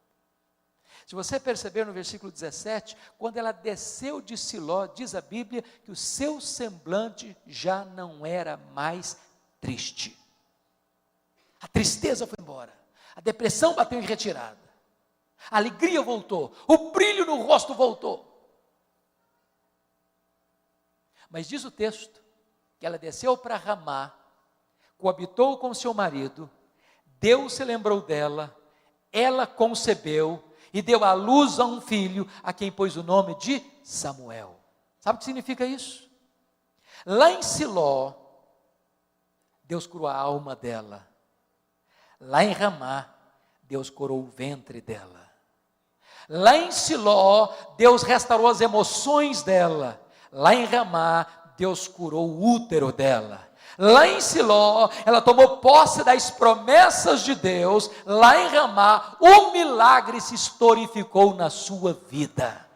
[SPEAKER 2] Se você perceber no versículo 17, quando ela desceu de Siló, diz a Bíblia que o seu semblante já não era mais triste. A tristeza foi embora, a depressão bateu em retirada, a alegria voltou, o brilho no rosto voltou. Mas diz o texto que ela desceu para Ramá, coabitou com seu marido, Deus se lembrou dela, ela concebeu e deu à luz a um filho, a quem pôs o nome de Samuel. Sabe o que significa isso? Lá em Siló, Deus curou a alma dela. Lá em Ramá, Deus curou o ventre dela. Lá em Siló, Deus restaurou as emoções dela. Lá em Ramá, Deus curou o útero dela. Lá em Siló, ela tomou posse das promessas de Deus. Lá em Ramá, o milagre se historificou na sua vida.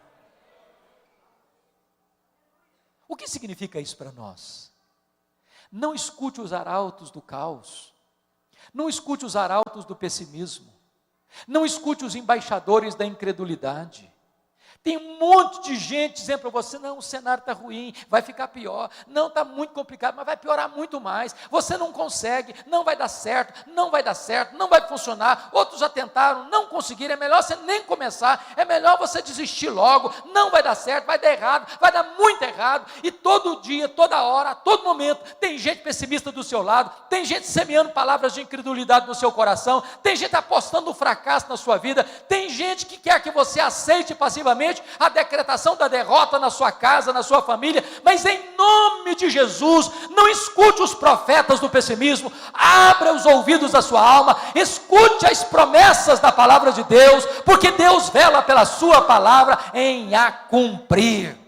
[SPEAKER 2] O que significa isso para nós? Não escute os arautos do caos. Não escute os arautos do pessimismo. Não escute os embaixadores da incredulidade. Tem um monte de gente dizendo para você, não, o cenário está ruim, vai ficar pior, não, está muito complicado, mas vai piorar muito mais, você não consegue, não vai dar certo, não vai funcionar, outros já tentaram, não conseguiram, é melhor você nem começar, é melhor você desistir logo, não vai dar certo, vai dar errado, vai dar muito errado, e todo dia, toda hora, a todo momento, tem gente pessimista do seu lado, tem gente semeando palavras de incredulidade no seu coração, tem gente apostando no fracasso na sua vida, tem gente que quer que você aceite passivamente a decretação da derrota na sua casa, na sua família, mas em nome de Jesus, não escute os profetas do pessimismo, abra os ouvidos da sua alma, escute as promessas da palavra de Deus, porque Deus vela pela sua palavra em a cumprir.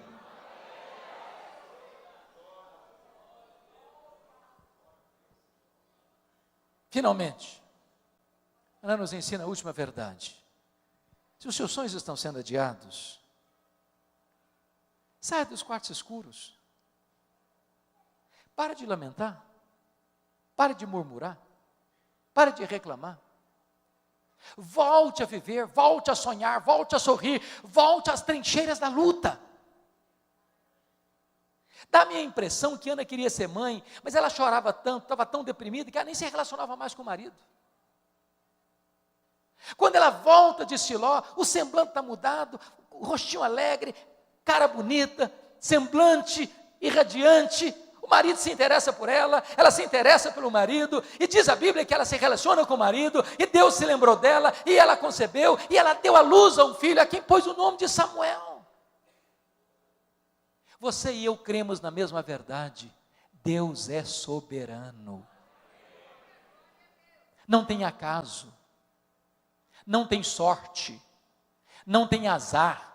[SPEAKER 2] Finalmente, Ana nos ensina a última verdade. Se os seus sonhos estão sendo adiados, saia dos quartos escuros. Pare de lamentar. Pare de murmurar. Pare de reclamar. Volte a viver, volte a sonhar, volte a sorrir, volte às trincheiras da luta. Dá-me a impressão que Ana queria ser mãe, mas ela chorava tanto, estava tão deprimida, que ela nem se relacionava mais com o marido. Quando ela volta de Siló, o semblante está mudado, o rostinho alegre, cara bonita, semblante irradiante, o marido se interessa por ela, ela se interessa pelo marido, e diz a Bíblia que ela se relaciona com o marido, e Deus se lembrou dela, e ela concebeu, e ela deu à luz a um filho, a quem pôs o nome de Samuel. Você e eu cremos na mesma verdade, Deus é soberano. Não tem acaso. Não tem sorte, não tem azar,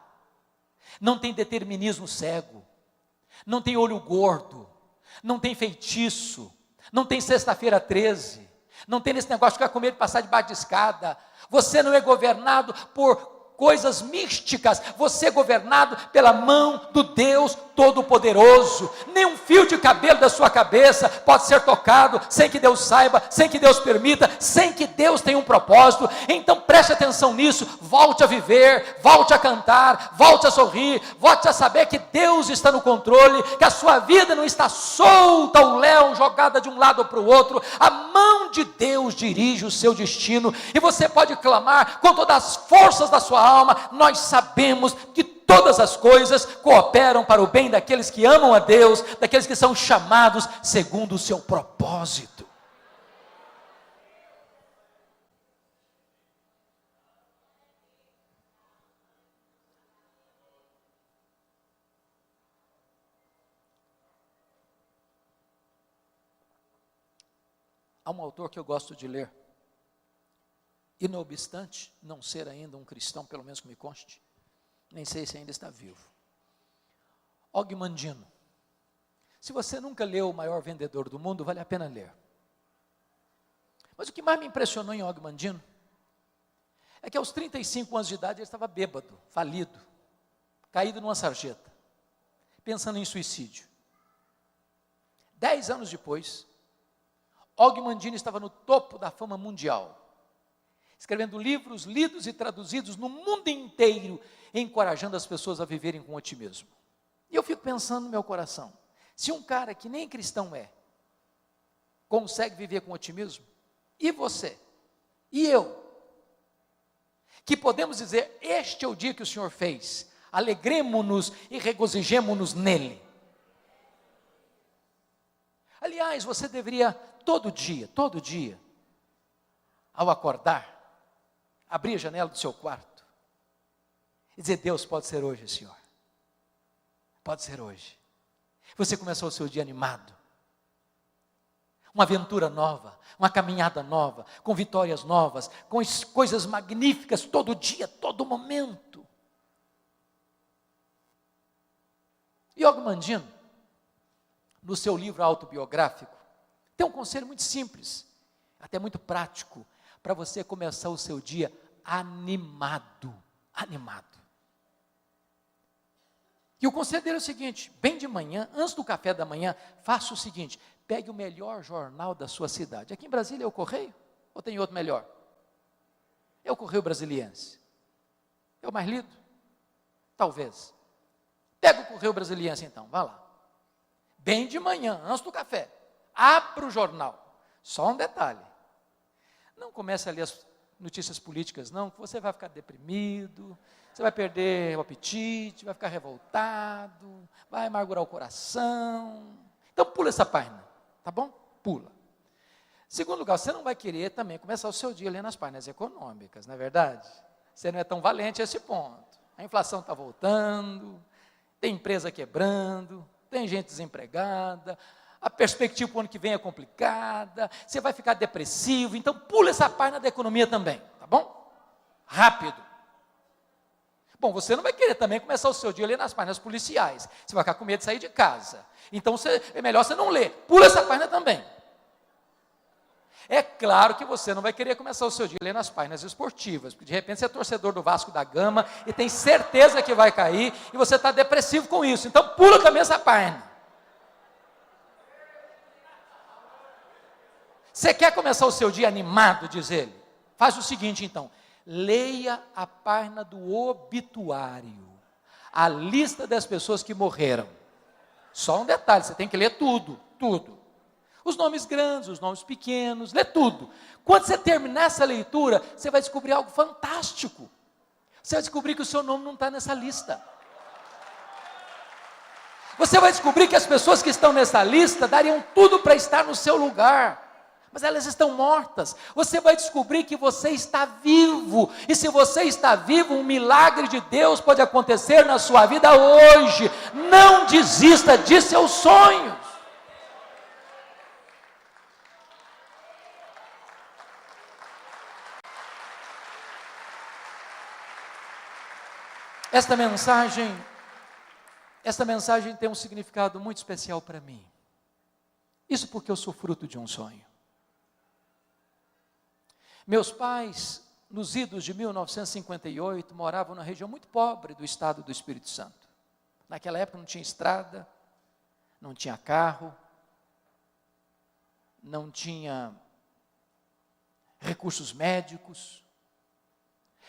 [SPEAKER 2] não tem determinismo cego, não tem olho gordo, não tem feitiço, não tem sexta-feira 13, não tem esse negócio de ficar com medo de passar debaixo de escada. Você não é governado por coisas místicas, você é governado pela mão do Deus Todo-Poderoso. Nem um fio de cabelo da sua cabeça pode ser tocado sem que Deus saiba, sem que Deus permita, sem que Deus tenha um propósito. Então preste atenção nisso, volte a viver, volte a cantar, volte a sorrir, volte a saber que Deus está no controle, que a sua vida não está solta ao léu, jogada de um lado para o outro. A mão de Deus dirige o seu destino, e você pode clamar com todas as forças da sua alma: nós sabemos que todas as coisas cooperam para o bem daqueles que amam a Deus, daqueles que são chamados segundo o seu propósito. Há um autor que eu gosto de ler, e não obstante não ser ainda um cristão, pelo menos que me conste, nem sei se ainda está vivo, Og Mandino. Se você nunca leu O Maior Vendedor do Mundo, vale a pena ler. Mas o que mais me impressionou em Og Mandino é que aos 35 anos de idade ele estava bêbado, falido, caído numa sarjeta, pensando em suicídio. 10 anos depois, Og Mandino estava no topo da fama mundial. escrevendo livros lidos e traduzidos no mundo inteiro, encorajando as pessoas a viverem com otimismo. E eu fico pensando no meu coração, se um cara que nem cristão consegue viver com otimismo, e você? E eu? Que podemos dizer, este é o dia que o Senhor fez, alegremo-nos e regozijemo-nos nele. Aliás, você deveria todo dia, ao acordar, abrir a janela do seu quarto e dizer, Deus, pode ser hoje, Senhor. Pode ser hoje. Você começou o seu dia animado. Uma aventura nova, uma caminhada nova, com vitórias novas, com coisas magníficas todo dia, todo momento. E Og Mandino, no seu livro autobiográfico, tem um conselho muito simples, até muito prático, para você começar o seu dia animado. E o conselho dele é o seguinte, bem de manhã, antes do café da manhã, faça o seguinte, pegue o melhor jornal da sua cidade. Aqui em Brasília é o Correio? Ou tem outro melhor? É o Correio Brasiliense. É o mais lido? Talvez. Pega o Correio Brasiliense então, vá lá. Bem de manhã, antes do café, abra o jornal. Só um detalhe, não comece a ler as notícias políticas não, que você vai ficar deprimido, você vai perder o apetite, vai ficar revoltado, vai amargurar o coração. Então pula essa página, tá bom? Pula. Segundo lugar, você não vai querer também começar o seu dia lendo as páginas econômicas, não é verdade? Você não é tão valente a esse ponto. A inflação está voltando, tem empresa quebrando, tem gente desempregada, a perspectiva para o ano que vem é complicada, você vai ficar depressivo, então pula essa página da economia também, tá bom? Rápido. Bom, você não vai querer também começar o seu dia lendo as páginas policiais, você vai ficar com medo de sair de casa, então é melhor você não ler, pula essa página também. É claro que você não vai querer começar o seu dia lendo as páginas esportivas, porque de repente você é torcedor do Vasco da Gama e tem certeza que vai cair e você está depressivo com isso, então pula também essa página. Você quer começar o seu dia animado, diz ele? Faz o seguinte então, leia a página do obituário, a lista das pessoas que morreram. Só um detalhe, você tem que ler tudo. Os nomes grandes, os nomes pequenos, lê tudo. Quando você terminar essa leitura, você vai descobrir algo fantástico. Você vai descobrir que o seu nome não está nessa lista. Você vai descobrir que as pessoas que estão nessa lista dariam tudo para estar no seu lugar, mas elas estão mortas. Você vai descobrir que você está vivo, e se você está vivo, um milagre de Deus pode acontecer na sua vida hoje. Não desista de seus sonhos. Esta mensagem tem um significado muito especial para mim. Isso porque eu sou fruto de um sonho. Meus pais, nos idos de 1958, moravam numa região muito pobre do estado do Espírito Santo. Naquela época não tinha estrada, não tinha carro, não tinha recursos médicos.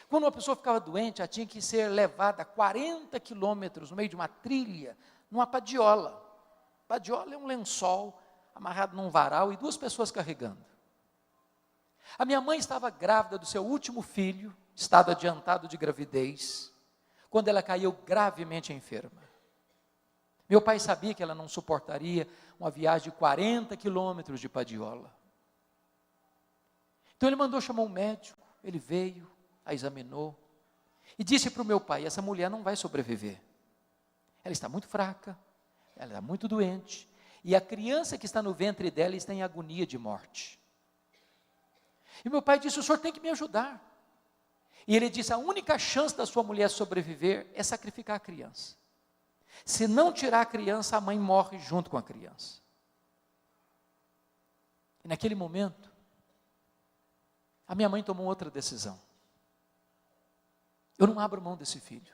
[SPEAKER 2] Quando uma pessoa ficava doente, ela tinha que ser levada 40 quilômetros no meio de uma trilha, numa padiola. Padiola é um lençol amarrado num varal e duas pessoas carregando. A minha mãe estava grávida do seu último filho, estado adiantado de gravidez, quando ela caiu gravemente enferma. Meu pai sabia que ela não suportaria uma viagem de 40 quilômetros de padiola. Então ele mandou chamar um médico, ele veio, a examinou e disse para o meu pai, essa mulher não vai sobreviver. Ela está muito fraca, ela está muito doente, e a criança que está no ventre dela está em agonia de morte. E meu pai disse, o senhor tem que me ajudar. E ele disse, a única chance da sua mulher sobreviver é sacrificar a criança. Se não tirar a criança, a mãe morre junto com a criança. E naquele momento, a minha mãe tomou outra decisão. Eu não abro mão desse filho.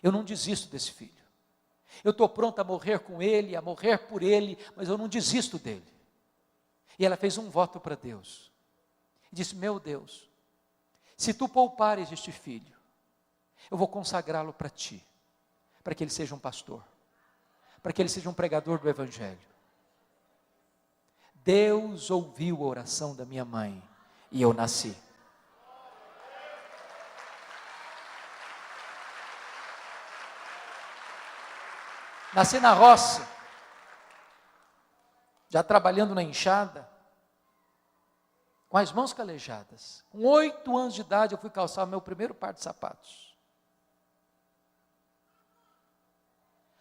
[SPEAKER 2] Eu não desisto desse filho. Eu estou pronta a morrer com ele, a morrer por ele, mas eu não desisto dele. E ela fez um voto para Deus. E disse, meu Deus, Se tu poupares este filho, eu vou consagrá-lo para ti, para que ele seja um pastor, para que ele seja um pregador do Evangelho. Deus ouviu a oração da minha mãe e eu nasci. Nasci na roça, já trabalhando na enxada, com as mãos calejadas. Com 8 anos de idade eu fui calçar o meu primeiro par de sapatos.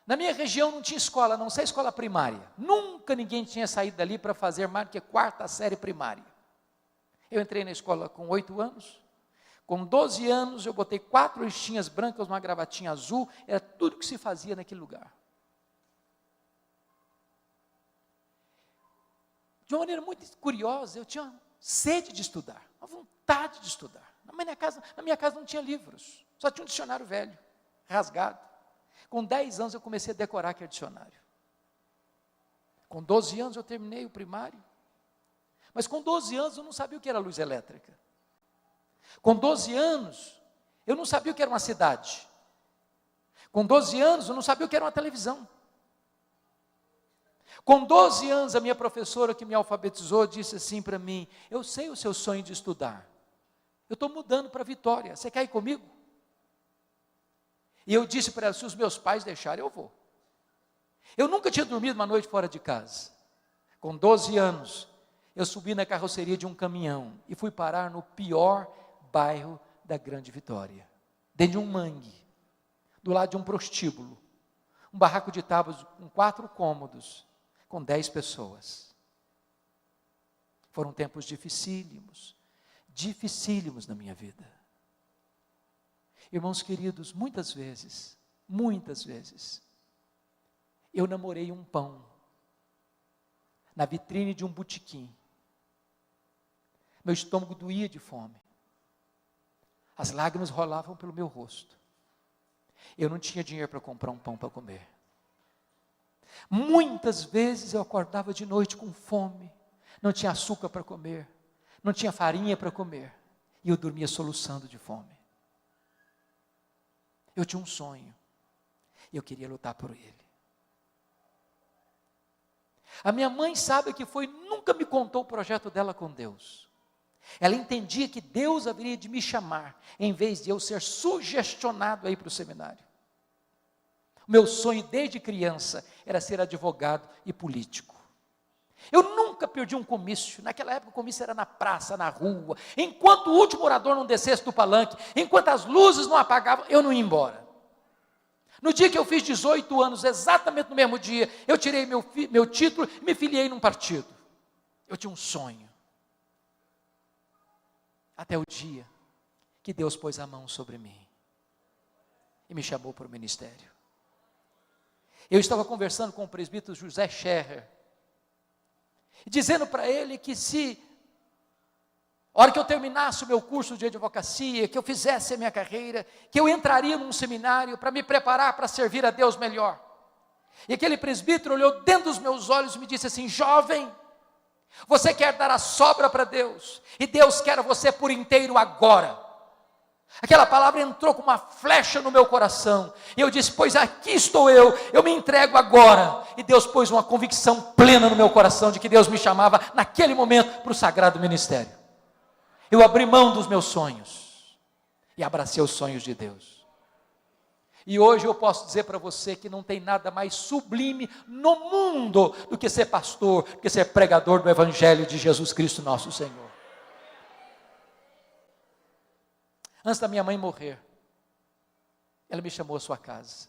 [SPEAKER 2] Na minha região não tinha escola, a não ser escola primária. Nunca ninguém tinha saído dali para fazer mais do que 4ª série primária. Eu entrei na escola com 8 anos. Com 12 anos eu botei 4 listinhas brancas, uma gravatinha azul. Era tudo que se fazia naquele lugar. De uma maneira muito curiosa, eu tinha sede de estudar, uma vontade de estudar. Na minha casa não tinha livros, só tinha um dicionário velho, rasgado. Com 10 anos eu comecei a decorar aquele dicionário. Com 12 anos eu terminei o primário. Mas com 12 anos eu não sabia o que era luz elétrica. Com 12 anos eu não sabia o que era uma cidade. Com 12 anos eu não sabia o que era uma televisão. Com 12 anos, a minha professora que me alfabetizou disse assim para mim: eu sei o seu sonho de estudar, eu estou mudando para Vitória, você quer ir comigo? E eu disse para ela: se os meus pais deixarem, eu vou. Eu nunca tinha dormido uma noite fora de casa. Com 12 anos, eu subi na carroceria de um caminhão e fui parar no pior bairro da Grande Vitória, dentro de um mangue, do lado de um prostíbulo, um barraco de tábuas com 4 cômodos, com 10 pessoas. Foram tempos dificílimos na minha vida. Irmãos queridos, muitas vezes, eu namorei um pão na vitrine de um botequim. Meu estômago doía de fome. As lágrimas rolavam pelo meu rosto. Eu não tinha dinheiro para comprar um pão para comer. Muitas vezes eu acordava de noite com fome, não tinha açúcar para comer, não tinha farinha para comer, e eu dormia soluçando de fome. Eu tinha um sonho, e eu queria lutar por ele. A minha mãe sabe que nunca me contou o projeto dela com Deus. Ela entendia que Deus haveria de me chamar, em vez de eu ser sugestionado a ir para o seminário. Meu sonho desde criança era ser advogado e político. Eu nunca perdi um comício. Naquela época o comício era na praça, na rua. Enquanto o último orador não descesse do palanque, enquanto as luzes não apagavam, eu não ia embora. No dia que eu fiz 18 anos, exatamente no mesmo dia, eu tirei meu título e me filiei num partido. Eu tinha um sonho. Até o dia que Deus pôs a mão sobre mim e me chamou para o ministério. Eu estava conversando com o presbítero José Scherrer, dizendo para ele que a hora que eu terminasse o meu curso de advocacia, que eu fizesse a minha carreira, que eu entraria num seminário para me preparar para servir a Deus melhor. E aquele presbítero olhou dentro dos meus olhos e me disse assim: jovem, você quer dar a sobra para Deus, e Deus quer você por inteiro agora. Aquela palavra entrou com uma flecha no meu coração, e eu disse: pois aqui estou eu me entrego agora. E Deus pôs uma convicção plena no meu coração de que Deus me chamava naquele momento para o sagrado ministério. Eu abri mão dos meus sonhos e abracei os sonhos de Deus. E hoje eu posso dizer para você que não tem nada mais sublime no mundo do que ser pastor, do que ser pregador do Evangelho de Jesus Cristo nosso Senhor. Antes da minha mãe morrer, ela me chamou à sua casa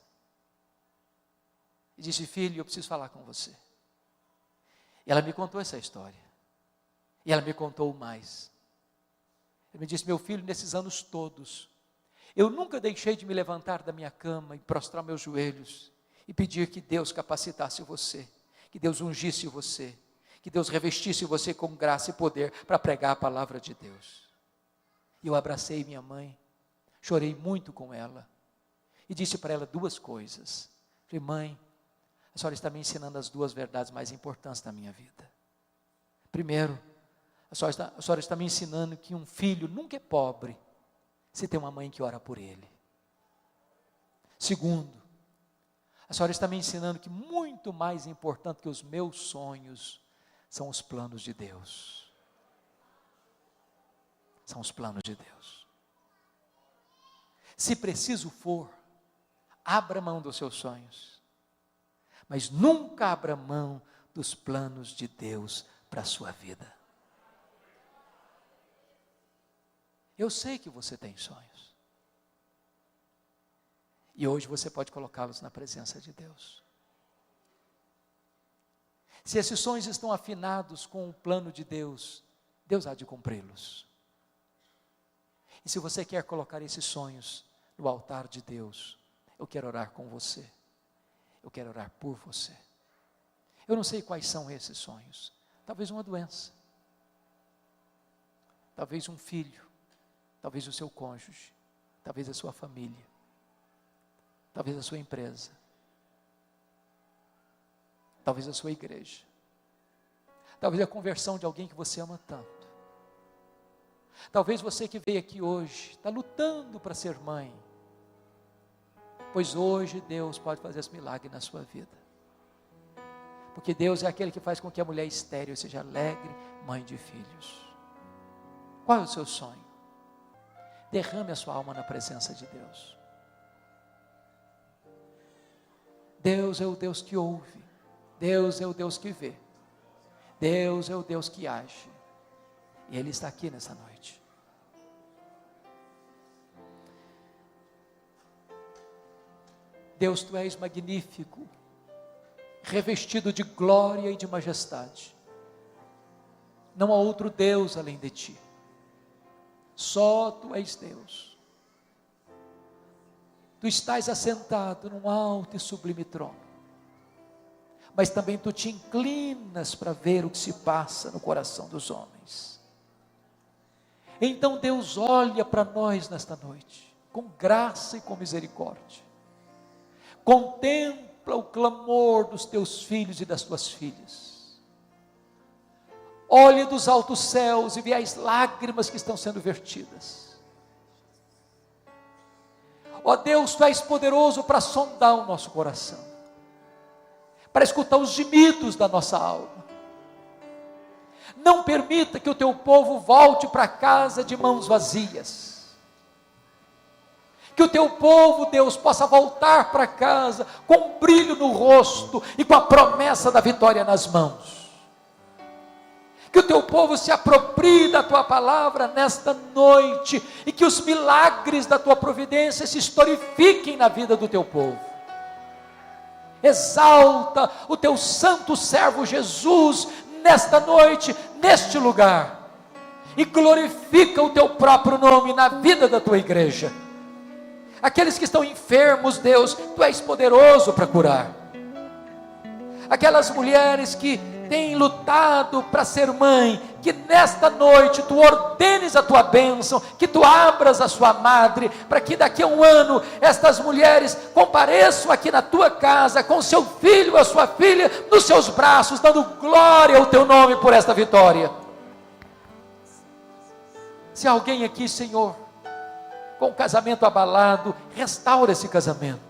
[SPEAKER 2] e disse: filho, eu preciso falar com você. E ela me contou essa história, e ela me contou mais. Ela me disse: meu filho, nesses anos todos, eu nunca deixei de me levantar da minha cama e prostrar meus joelhos e pedir que Deus capacitasse você, que Deus ungisse você, que Deus revestisse você com graça e poder para pregar a palavra de Deus. E eu abracei minha mãe, chorei muito com ela e disse para ela 2 coisas. Falei: mãe, a senhora está me ensinando as 2 verdades mais importantes da minha vida. Primeiro, a senhora está me ensinando que um filho nunca é pobre se tem uma mãe que ora por ele. Segundo, a senhora está me ensinando que muito mais importante que os meus sonhos são os planos de Deus. São os planos de Deus. Se preciso for, abra mão dos seus sonhos, mas nunca abra mão dos planos de Deus para a sua vida. Eu sei que você tem sonhos, e hoje você pode colocá-los na presença de Deus. Se esses sonhos estão afinados com o plano de Deus, Deus há de cumpri-los. E se você quer colocar esses sonhos no altar de Deus, eu quero orar com você, eu quero orar por você. Eu não sei quais são esses sonhos, talvez uma doença, talvez um filho, talvez o seu cônjuge, talvez a sua família, talvez a sua empresa, talvez a sua igreja, talvez a conversão de alguém que você ama tanto. Talvez você que veio aqui hoje, está lutando para ser mãe, pois hoje Deus pode fazer esse milagre na sua vida, porque Deus é aquele que faz com que a mulher estéril seja alegre, mãe de filhos. Qual é o seu sonho? Derrame a sua alma na presença de Deus. Deus é o Deus que ouve, Deus é o Deus que vê, Deus é o Deus que age, e Ele está aqui nessa noite. Deus, Tu és magnífico, revestido de glória e de majestade. Não há outro Deus além de Ti. Só Tu és Deus. Tu estás assentado num alto e sublime trono, mas também Tu te inclinas para ver o que se passa no coração dos homens. Então Deus olha para nós nesta noite, com graça e com misericórdia, contempla o clamor dos Teus filhos e das Tuas filhas, olha dos altos céus e vê as lágrimas que estão sendo vertidas. Ó Deus, Tu és poderoso para sondar o nosso coração, para escutar os gemidos da nossa alma. Não permita que o Teu povo volte para casa de mãos vazias. Que o Teu povo, Deus, possa voltar para casa com um brilho no rosto e com a promessa da vitória nas mãos. Que o Teu povo se aproprie da Tua palavra nesta noite e que os milagres da Tua providência se historifiquem na vida do Teu povo. Exalta o Teu santo servo Jesus nesta noite, neste lugar, e glorifica o Teu próprio nome na vida da Tua igreja. Aqueles que estão enfermos, Deus, Tu és poderoso para curar. Aquelas mulheres que têm lutado para ser mãe, que nesta noite Tu ordenes a Tua bênção, que Tu abras a sua madre, para que daqui a um ano, estas mulheres compareçam aqui na Tua casa, com seu filho ou a sua filha, nos seus braços, dando glória ao Teu nome por esta vitória. Se alguém aqui, Senhor, com o casamento abalado, restaura esse casamento.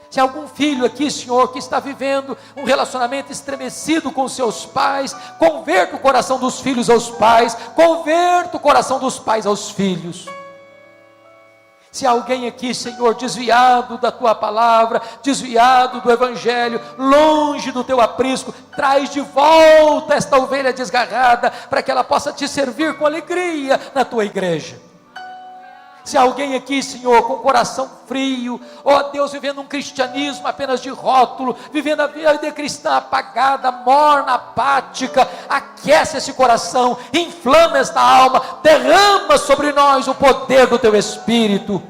[SPEAKER 2] Se algum filho aqui, Senhor, que está vivendo um relacionamento estremecido com seus pais, converta o coração dos filhos aos pais, converta o coração dos pais aos filhos. Se alguém aqui, Senhor, desviado da Tua palavra, desviado do Evangelho, longe do Teu aprisco, traz de volta esta ovelha desgarrada, para que ela possa Te servir com alegria na Tua igreja. Se alguém aqui, Senhor, com o coração frio, ó Deus, vivendo um cristianismo apenas de rótulo, vivendo a vida cristã apagada, morna, apática, aquece esse coração, inflama esta alma, derrama sobre nós o poder do Teu Espírito.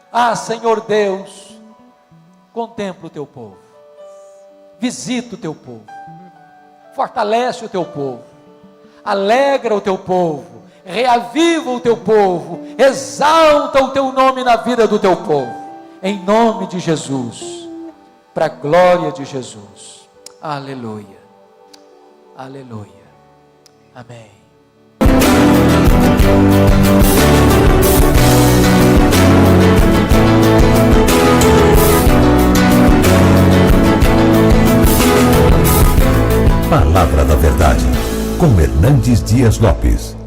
[SPEAKER 2] Ah, Senhor Deus, contempla o Teu povo, visita o Teu povo, fortalece o Teu povo, alegra o Teu povo, reaviva o Teu povo, exalta o Teu nome na vida do Teu povo, em nome de Jesus, para a glória de Jesus. Aleluia, aleluia, amém.
[SPEAKER 1] com Hernandes Dias Lopes.